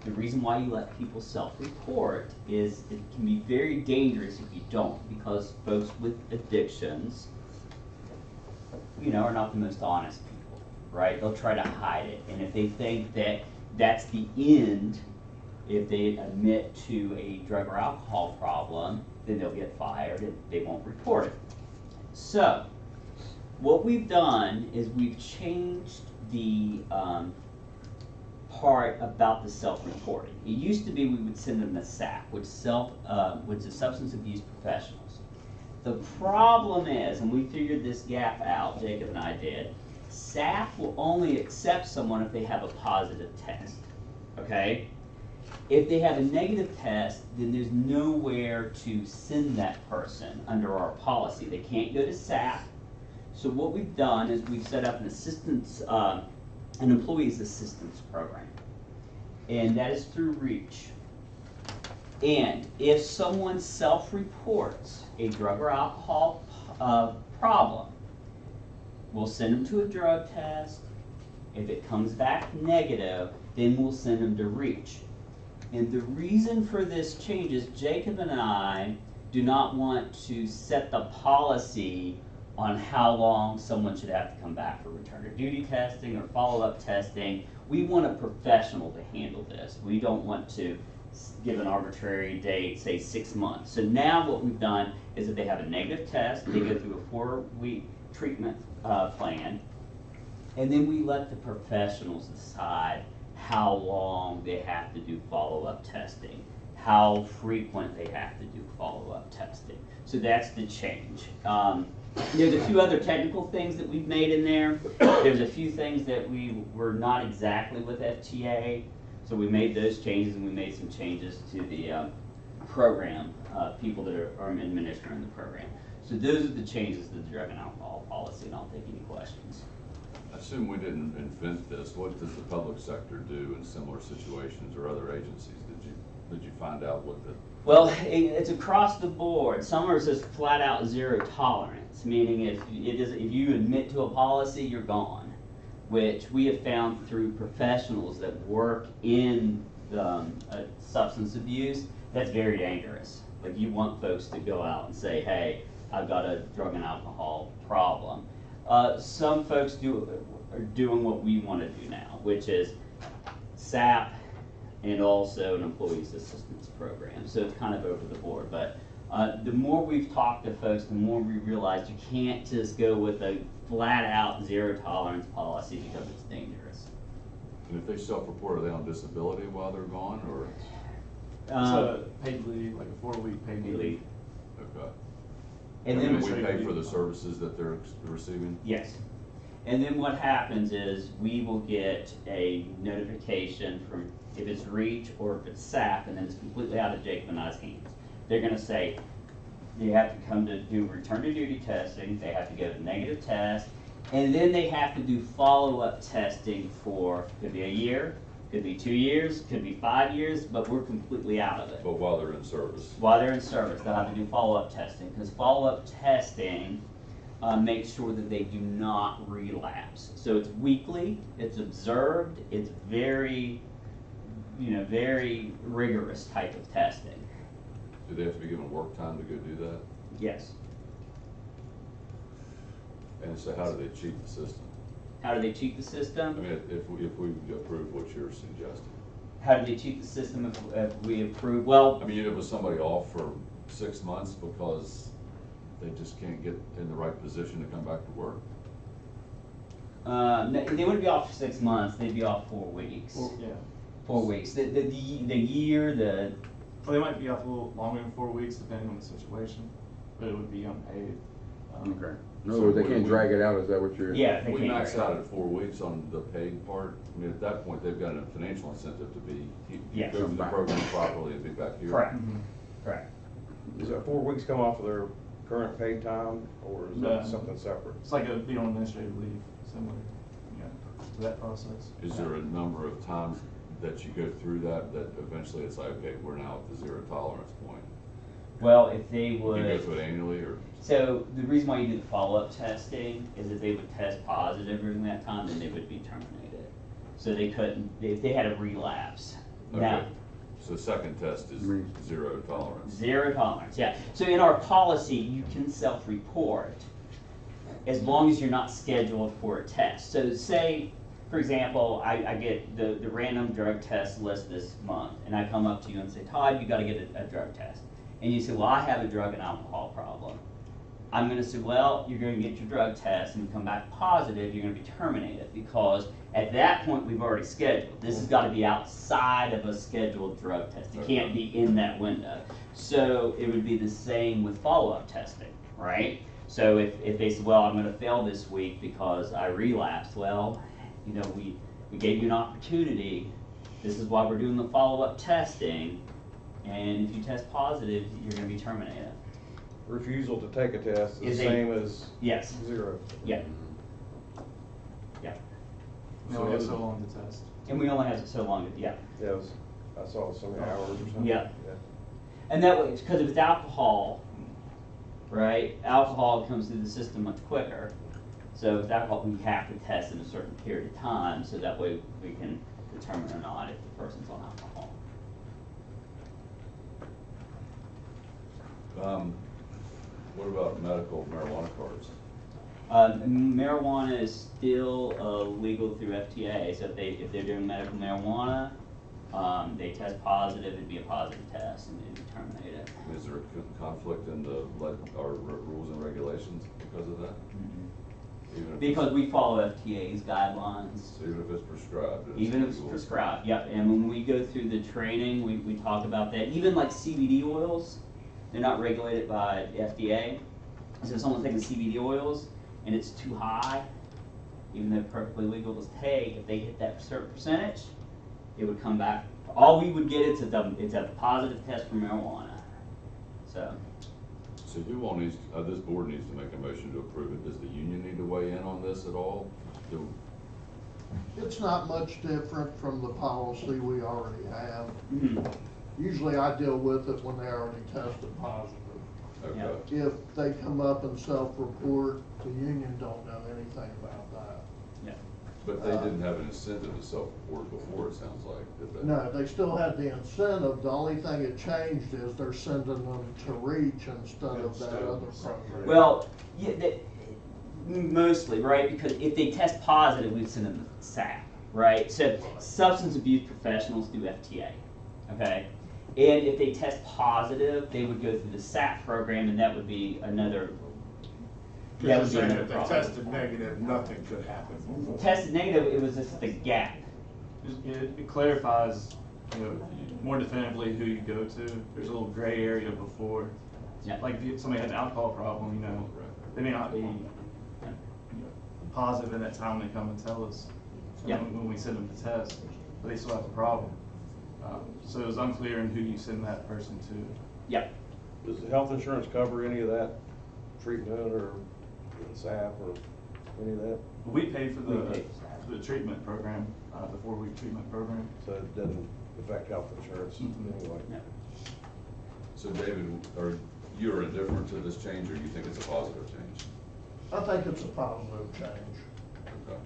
Speaker 7: The reason why you let people self-report is it can be very dangerous if you don't, because folks with addictions, you know, are not the most honest people, right? They'll try to hide it, and if they think that that's the end, if they admit to a drug or alcohol problem, then they'll get fired and they won't report it. So, what we've done is we've changed the part about the self-reporting. It used to be we would send them to SAP, which is Substance Abuse Professionals. The problem is, and we figured this gap out, Jacob and I did, SAP will only accept someone if they have a positive test, okay? If they have a negative test, then there's nowhere to send that person under our policy. They can't go to SAP. So what we've done is we've set up an employee's assistance program, and that is through REACH. And if someone self-reports a drug or alcohol problem, we'll send them to a drug test. If it comes back negative, then we'll send them to REACH. And the reason for this change is Jacob and I do not want to set the policy on how long someone should have to come back for return to duty testing or follow-up testing. We want a professional to handle this. We don't want to give an arbitrary date, say 6 months. So now what we've done is if they have a negative test, they go through a 4-week treatment plan, and then we let the professionals decide how long they have to do follow-up testing, how frequent they have to do follow-up testing. So that's the change. There's a few other technical things that we've made in there. There's a few things that we were not exactly with FTA, so we made those changes, and we made some changes to the program, people that are administering the program. So those are the changes to the drug and alcohol policy, and I'll take any questions.
Speaker 2: I assume we didn't invent this. What does the public sector do in similar situations or other agencies? Did you find out what the...
Speaker 7: Well, it's across the board. Some are just flat out zero tolerance, meaning if you admit to a policy, you're gone, which we have found through professionals that work in substance abuse. That's very dangerous. Like, you want folks to go out and say, hey, I've got a drug and alcohol problem. Some folks are doing what we want to do now, which is SAP and also an employee's assistance program. So it's kind of over the board. But the more we've talked to folks, the more we realize you can't just go with a flat out zero tolerance policy because it's dangerous.
Speaker 2: And if they self-report, are they on disability while they're gone, or?
Speaker 8: It's a paid leave, like a 4-week paid leave.
Speaker 2: Okay.
Speaker 7: And then
Speaker 2: we pay for the services that they're receiving?
Speaker 7: Yes. And then what happens is we will get a notification from, if it's REACH or if it's SAP, and then it's completely out of Jacob and I's hands. They're going to say they have to come to do return to duty testing, they have to get a negative test, and then they have to do follow-up testing for, could be a year, could be 2 years, could be 5 years, but we're completely out of it.
Speaker 2: But while they're in service?
Speaker 7: While they're in service, they'll have to do follow-up testing, because follow-up testing makes sure that they do not relapse. So it's weekly, it's observed, it's very, very rigorous type of testing.
Speaker 2: Do they have to be given work time to go do that?
Speaker 7: Yes.
Speaker 2: And so how do they cheat the system?
Speaker 7: How do they cheat the system?
Speaker 2: I mean, if we approve what you're suggesting.
Speaker 7: How do they cheat the system if we approve? Well,
Speaker 2: I mean, you put somebody off for 6 months because they just can't get in the right position to come back to work?
Speaker 7: no, they wouldn't be off for 6 months, they'd be off 4 weeks. 4 weeks. The year,
Speaker 8: Well, they might be off a little longer than 4 weeks, depending on the situation, but it would be unpaid.
Speaker 4: Okay. In other words, they can't drag it out, is that what you're?
Speaker 5: Yeah, they
Speaker 2: We
Speaker 5: can't.
Speaker 2: maxed out at 4 weeks on the paid part. I mean, at that point, they've got a financial incentive to be,
Speaker 5: Yes.
Speaker 2: go through the program properly and be back here.
Speaker 5: Correct,
Speaker 8: Mhm.
Speaker 5: correct.
Speaker 6: Is that 4 weeks come off of their current paid time, or is
Speaker 8: No.
Speaker 6: that something separate?
Speaker 8: It's like being on administrative leave, similar, to that process.
Speaker 2: Is there a number of times that you go through that eventually it's like, okay, we're now at the zero tolerance point?
Speaker 5: Well, if they
Speaker 2: You
Speaker 5: would.
Speaker 2: go through it annually, or?
Speaker 7: So the reason why you do the follow-up testing is if they would test positive during that time, then they would be terminated. So they couldn't, if they had a relapse. Now,
Speaker 2: Okay. So the second test is zero tolerance.
Speaker 7: zero tolerance, yeah. So in our policy, you can self-report as long as you're not scheduled for a test. So say, for example, I get the random drug test list this month, and I come up to you and say, Todd, you gotta get a drug test. And you say, well, I have a drug and alcohol problem. I'm gonna say, well, you're gonna get your drug test, and you come back positive, you're gonna be terminated, because at that point, we've already scheduled. This has gotta be outside of a scheduled drug test. It can't be in that window. So it would be the same with follow-up testing, right? So if they say, well, I'm gonna fail this week because I relapsed, well, you know, we gave you an opportunity. This is why we're doing the follow-up testing, and if you test positive, you're gonna be terminated.
Speaker 6: Refusal to take a test is
Speaker 7: Is
Speaker 6: the
Speaker 7: a-
Speaker 6: same as
Speaker 7: Yes,
Speaker 6: zero.
Speaker 7: yeah, yeah.
Speaker 8: We only have so long to test.
Speaker 7: And we only have so long, yeah.
Speaker 6: Yeah, I saw so many hours or something.
Speaker 7: Yeah. And that way, because if it's alcohol, right, alcohol comes through the system much quicker. So with alcohol, we have to test in a certain period of time, so that way we can determine or not if the person's on alcohol.
Speaker 2: What about medical marijuana cards?
Speaker 7: Marijuana is still legal through FTA, so if they're doing medical marijuana, they test positive, it'd be a positive test, and they'd be terminated.
Speaker 2: Is there a conflict in our rules and regulations because of that? Even if
Speaker 7: Because we follow FTA's guidelines.
Speaker 2: So even if it's prescribed?
Speaker 7: Even if it's
Speaker 2: legal?
Speaker 7: prescribed, yep, and when we go through the training, we talk about that. Even like CBD oils, they're not regulated by the FDA. So if someone's taking CBD oils and it's too high, even though they're perfectly legal to take, if they hit that certain percentage, it would come back. All we would get is a positive test for marijuana. So,
Speaker 2: So who all needs, this board needs to make a motion to approve it. Does the union need to weigh in on this at all?
Speaker 11: It's not much different from the policy we already have.
Speaker 7: mhm,
Speaker 11: Usually I deal with it when they already tested positive.
Speaker 2: Okay.
Speaker 11: If they come up and self-report, the union don't know anything about that.
Speaker 7: yeah.
Speaker 2: But they didn't have an incentive to self-report before, it sounds like, did they?
Speaker 11: No, they still had the incentive. The only thing that changed is they're sending them to REACH instead of that other program.
Speaker 7: Well, yeah, mostly, right? Because if they test positive, we send them to SAP, right? So substance abuse professionals do FTA, okay? And if they test positive, they would go through the SAP program, and that would be another. That would be another
Speaker 12: If they
Speaker 7: problem.
Speaker 12: tested negative, nothing could happen.
Speaker 7: Tested negative, it was just the gap.
Speaker 8: It clarifies, more definitively who you go to. There's a little gray area before.
Speaker 7: Yeah.
Speaker 8: Like if somebody had an alcohol problem, they may not be positive in that time when they come and tell us.
Speaker 7: Yeah.
Speaker 8: When we send them to test, but they still have a problem. So it was unclear in who you send that person to.
Speaker 7: Yep.
Speaker 6: Does the health insurance cover any of that treatment or SAP or any of that?
Speaker 8: We pay for
Speaker 7: We pay for that.
Speaker 8: the treatment program, the 4-week treatment program.
Speaker 6: So it doesn't affect health insurance anyway?
Speaker 7: Yeah.
Speaker 2: So David, are you indifferent to this change, or do you think it's a positive change?
Speaker 11: I think it's a positive change.
Speaker 2: Okay.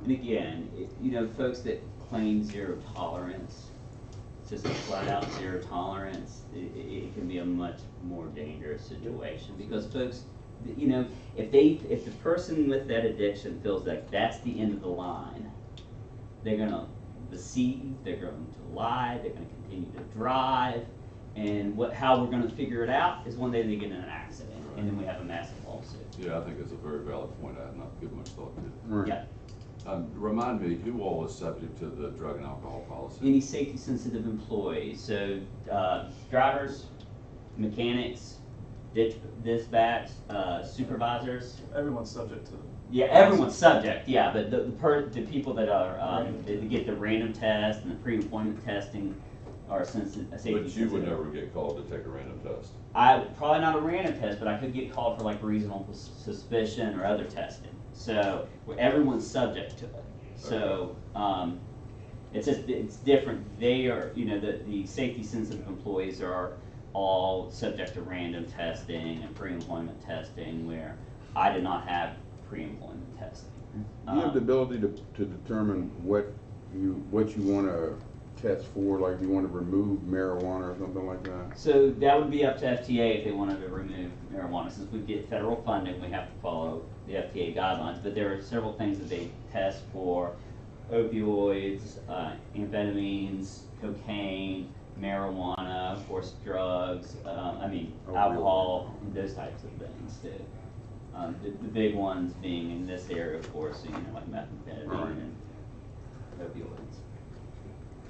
Speaker 7: And again, folks that claim zero tolerance, just a flat out zero tolerance, it can be a much more dangerous situation, because folks, if the person with that addiction feels like that's the end of the line, they're gonna deceive, they're going to lie, they're gonna continue to drive, and how we're gonna figure it out is one day they get in an accident, and then we have a massive lawsuit.
Speaker 2: Yeah, I think it's a very valid point. I have not given much thought to it.
Speaker 4: Right.
Speaker 7: Yeah.
Speaker 2: Remind me, who all is subject to the drug and alcohol policy?
Speaker 7: Any safety sensitive employees, so drivers, mechanics, dispatch, supervisors.
Speaker 8: Everyone's subject to.
Speaker 7: Yeah, everyone's subject, yeah, but the people that are, that get the random test and the pre-employment testing are safety
Speaker 2: But you would
Speaker 7: sensitive.
Speaker 2: never get called to take a random test.
Speaker 7: Probably not a random test, but I could get called for like reasonable suspicion or other testing. So everyone's subject to it. So it's just, it's different. They are, you know, the safety sensitive employees are all subject to random testing and pre-employment testing, where I did not have pre-employment testing.
Speaker 4: Do you have the ability to determine what you want to test for, like if you want to remove marijuana or something like that?
Speaker 7: So that would be up to FTA if they wanted to remove marijuana. Since we get federal funding, we have to follow the FTA guidelines. But there are several things that they test for: opioids, amphetamines, cocaine, marijuana, of course, drugs, alcohol, those types of things too. The big ones being in this area, of course, you know, like methamphetamine and opioids.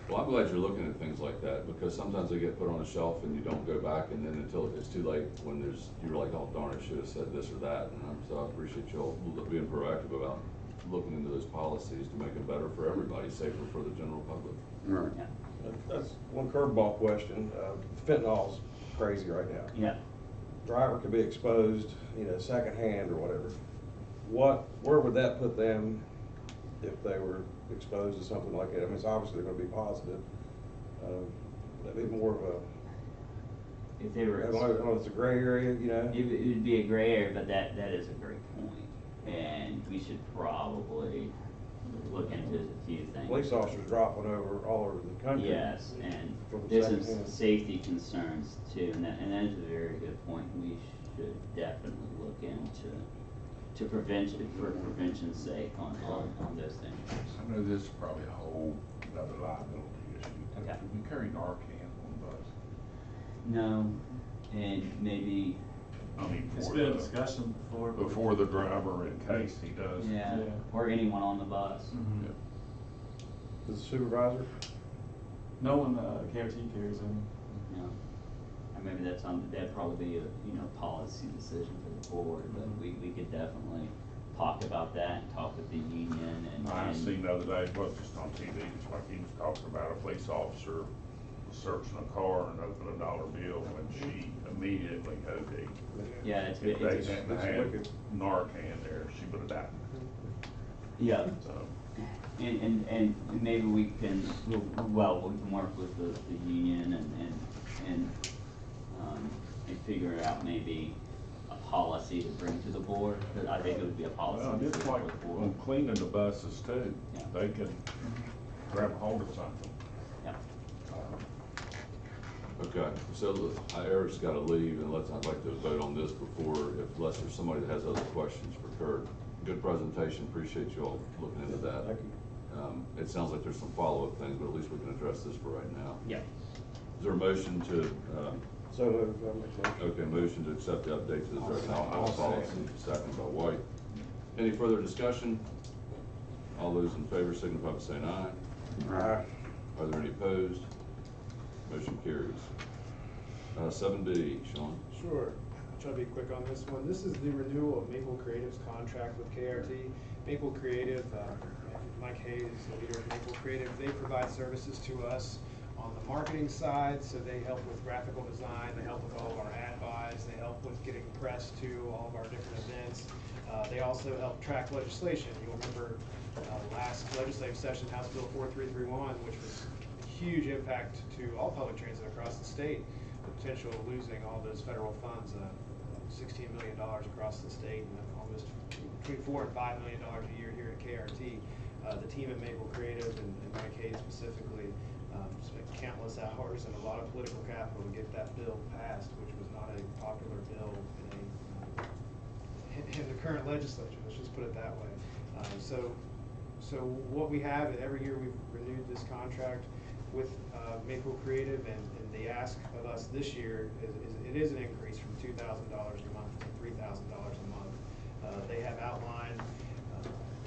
Speaker 2: Well, I'm glad you're looking at things like that, because sometimes they get put on a shelf and you don't go back, and then until it's too late, when you're like, oh darn, I should have said this or that. And so I appreciate you all being proactive about looking into those policies to make it better for everybody, safer for the general public.
Speaker 4: Right.
Speaker 7: Yeah.
Speaker 6: That's one curveball question. Fentanyl's crazy right now.
Speaker 7: Yeah.
Speaker 6: Driver could be exposed, you know, secondhand or whatever. Where would that put them if they were exposed to something like that? I mean, it's obviously they're going to be positive. That'd be more of a,
Speaker 7: If they were,
Speaker 6: I don't know, it's a gray area, you know?
Speaker 7: it would be a gray area, but that is a great point. And we should probably look into a few things.
Speaker 6: Police officers dropping over all over the country.
Speaker 7: Yes, and
Speaker 6: For the
Speaker 7: there's
Speaker 6: secondhand.
Speaker 7: some safety concerns too, and that is a very good point. We should definitely look into for prevention's sake on those things.
Speaker 12: I know this is probably a whole other liability issue.
Speaker 7: Okay.
Speaker 12: Do we carry Narcan on the bus?
Speaker 7: No, and maybe,
Speaker 12: I mean,
Speaker 8: It's
Speaker 12: for
Speaker 8: been a
Speaker 12: the,
Speaker 8: discussion before. but-
Speaker 12: before the driver in case he does.
Speaker 7: yeah,
Speaker 8: Yeah.
Speaker 7: or anyone on the bus.
Speaker 8: Mhm.
Speaker 6: The supervisor?
Speaker 8: No one, KRT carries any.
Speaker 7: You know, and maybe that'd probably be a, you know, policy decision for the board, but we could definitely talk about that and talk with the union
Speaker 12: I
Speaker 7: and.
Speaker 12: seen the other day, it wasn't just on TV, it's like he was talking about a police officer searching a car and opened a dollar bill when she immediately OD'd.
Speaker 7: Yeah,
Speaker 12: If they
Speaker 7: it's,
Speaker 12: hadn't had Narcan there, she would have died.
Speaker 7: yeah.
Speaker 12: So,
Speaker 7: And maybe we can, we can work with the union and figure out maybe a policy to bring to the board, but I think it would be a policy.
Speaker 12: well,
Speaker 7: to
Speaker 12: it's
Speaker 7: bring
Speaker 12: like
Speaker 7: to the board.
Speaker 12: on cleaning the buses too,
Speaker 7: Yeah.
Speaker 12: they can grab hold of something.
Speaker 7: Yeah.
Speaker 2: Okay, so Eric's got to leave, and I'd like to vote on this unless there's somebody that has other questions for Kurt. Good presentation, appreciate you all looking into that.
Speaker 6: Thank you.
Speaker 2: It sounds like there's some follow-up things, but at least we can address this for right now.
Speaker 7: Yeah.
Speaker 2: Is there a motion to,
Speaker 6: So moved. I'll make a motion.
Speaker 2: okay, motion to accept the update to the drug and alcohol
Speaker 12: I'll
Speaker 2: policy, second by White. Any further discussion? All those in favor signify by saying aye.
Speaker 6: Aye.
Speaker 2: Are there any opposed? Motion carries. 7D, Sean.
Speaker 3: Sure. I'll try to be quick on this one. This is the renewal of Maple Creative's contract with KRT. Maple Creative, Mike Hayes is the leader of Maple Creative. They provide services to us on the marketing side, so they help with graphical design, they help with all of our ad buys, they help with getting press to all of our different events. They also help track legislation. You'll remember last legislative session, House Bill 4331, which was a huge impact to all public transit across the state. The potential of losing all those federal funds, $16 million across the state, and almost between $4 and $5 million a year here at KRT. The team at Maple Creative and Mike Hayes specifically spent countless hours and a lot of political capital to get that bill passed, which was not a popular bill in the current legislature. Let's just put it that way. So what we have, and every year we've renewed this contract with Maple Creative, and the ask of us this year is an increase from $2,000 a month to $3,000 a month. They have outlined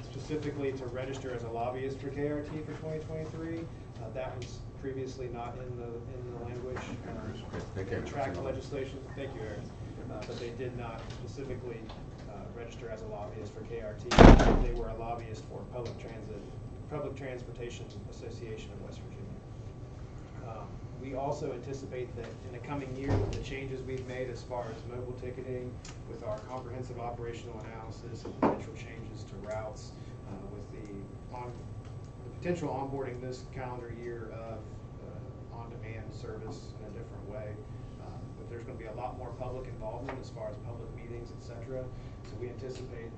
Speaker 3: specifically to register as a lobbyist for KRT for 2023. That was previously not in the language. Track legislation. Thank you, Eric. but they did not specifically register as a lobbyist for KRT. They were a lobbyist for Public Transportation Association of West Virginia. We also anticipate that in the coming year, with the changes we've made as far as mobile ticketing, with our comprehensive operational analysis and potential changes to routes, with the potential onboarding this calendar year of on-demand service in a different way, but there's going to be a lot more public involvement as far as public meetings, etc. So we anticipate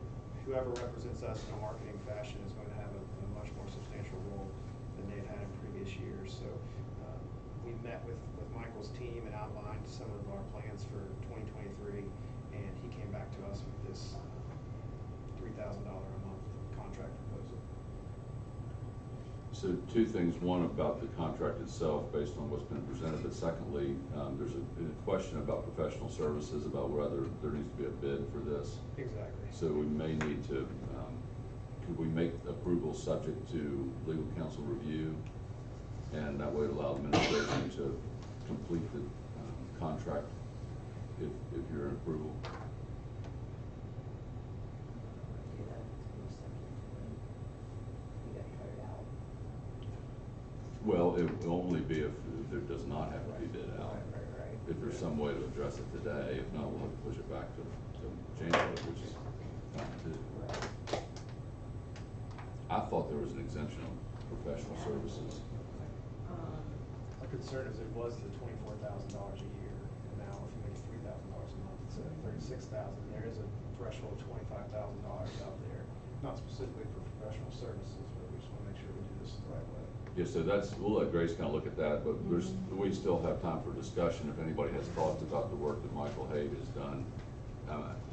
Speaker 3: whoever represents us in a marketing fashion is going to have a much more substantial role than they've had in previous years. So we met with Michael's team and outlined some of our plans for 2023, and he came back to us with this $3,000 a month contract proposal.
Speaker 2: So two things, one about the contract itself based on what's been presented, but secondly, there's a question about professional services, about whether there needs to be a bid for this.
Speaker 3: Exactly.
Speaker 2: So we may need to, could we make approval subject to legal counsel review? And that way it allows administration to complete the contract if you're in approval. Well, it will only be if there does not have to be bid out. If there's some way to address it today, if not, we'll have to push it back to January, which is fine too. I thought there was an exemption on professional services.
Speaker 3: Our concern is it was the $24,000 a year, and now if you make it $3,000 a month, it's $36,000. There is a threshold of $25,000 out there, not specifically for professional services, but we just want to make sure we do this the right way.
Speaker 2: Yeah, so that's, we'll let Grace kind of look at that, but we still have time for discussion if anybody has thoughts about the work that Michael Hague has done.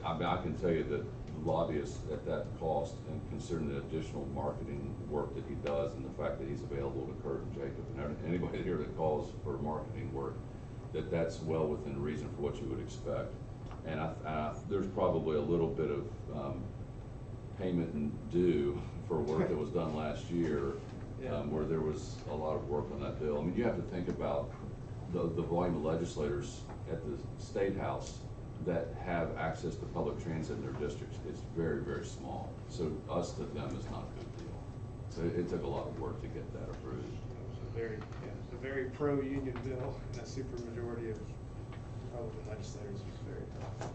Speaker 2: I can tell you that lobbyists at that cost, and considering the additional marketing work that he does and the fact that he's available to Kurt and Jacob and anybody here that calls for marketing work, that's well within reason for what you would expect. And there's probably a little bit of payment and due for work that was done last year, where there was a lot of work on that bill. I mean, you have to think about the volume of legislators at the State House that have access to public transit in their districts. It's very, very small. So us to them is not a big deal. So it took a lot of work to get that approved.
Speaker 3: It was a very pro-union bill, and a super majority of Republican legislators was very tough.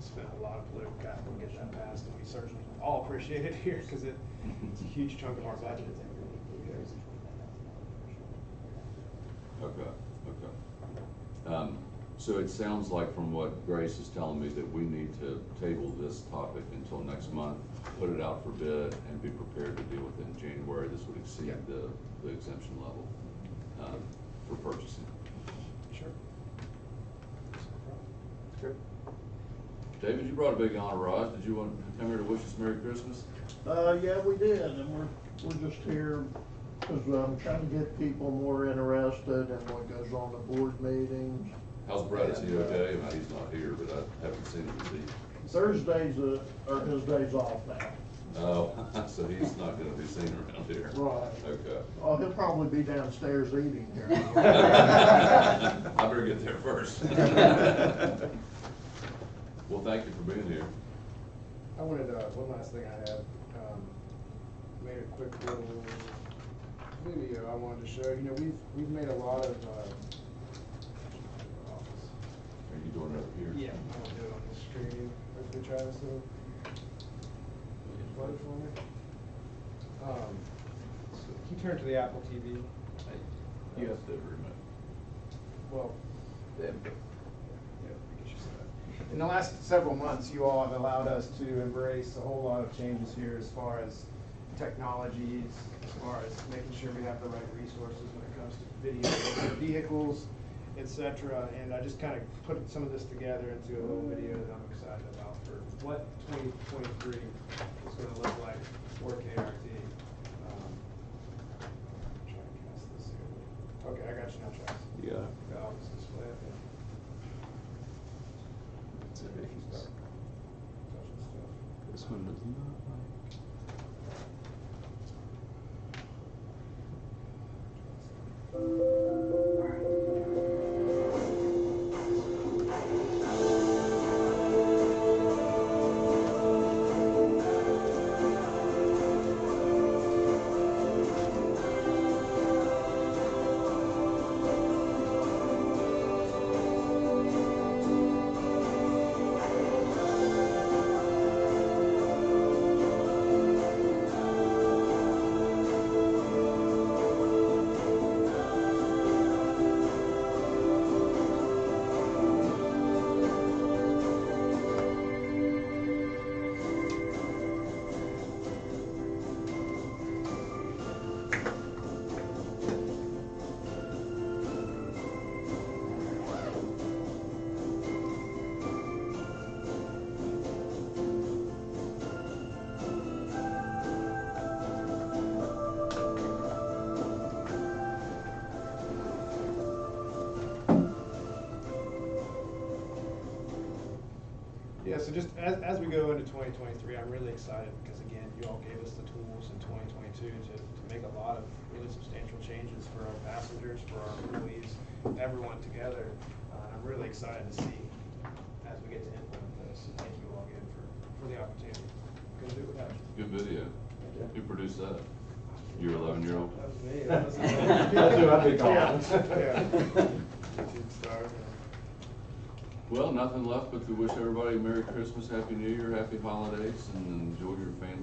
Speaker 3: Spent a lot of political capital to get that passed, and we certainly all appreciate it here because it's a huge chunk of our budget.
Speaker 2: Okay. So it sounds like from what Grace is telling me that we need to table this topic until next month, put it out for bid, and be prepared to deal with it in January. This would exceed the exemption level for purchasing.
Speaker 3: Sure.
Speaker 2: Good. David, you brought a big entourage. Did you want to come here to wish us Merry Christmas?
Speaker 11: Yeah, we did, and we're just here because I'm trying to get people more interested in what goes on the board meetings.
Speaker 2: How's Brett? Is he okay? Well, he's not here, but I haven't seen him.
Speaker 11: Thursdays are his days off now.
Speaker 2: Oh, so he's not going to be seen around here.
Speaker 11: Right.
Speaker 2: Okay.
Speaker 11: Oh, he'll probably be downstairs eating here.
Speaker 2: I better get there first. Well, thank you for being here.
Speaker 3: I wanted, one last thing I had, made a quick little video I wanted to show. You know, we've made a lot of,
Speaker 2: Are you doing it up here?
Speaker 3: yeah, I'll do it on the screen. Hopefully try this little flood for me. So can you turn to the Apple TV?
Speaker 2: You have to remove.
Speaker 3: Well, in the last several months, you all have allowed us to embrace a whole lot of changes here as far as technologies, as far as making sure we have the right resources when it comes to video vehicles, etc. And I just kind of put some of this together into a little video that I'm excited about for what 2023 is going to look like for KRT. Try to cast this here. Okay, I got you now, Travis.
Speaker 2: Yeah.
Speaker 3: I'll just display it.
Speaker 8: This one does not like.
Speaker 3: so just as we go into 2023, I'm really excited because again, you all gave us the tools in 2022 to make a lot of really substantial changes for our passengers, for our employees, everyone together. I'm really excited to see as we get to implement this. So thank you all again for the opportunity. Couldn't do it without you.
Speaker 2: Good video. Who produced that? Your 11-year-old?
Speaker 3: That was me. That was
Speaker 6: That's who I'd be calling.
Speaker 3: Yeah. YouTube star.
Speaker 2: Well, nothing left but to wish everybody a Merry Christmas, Happy New Year, Happy Holidays, and enjoy your family.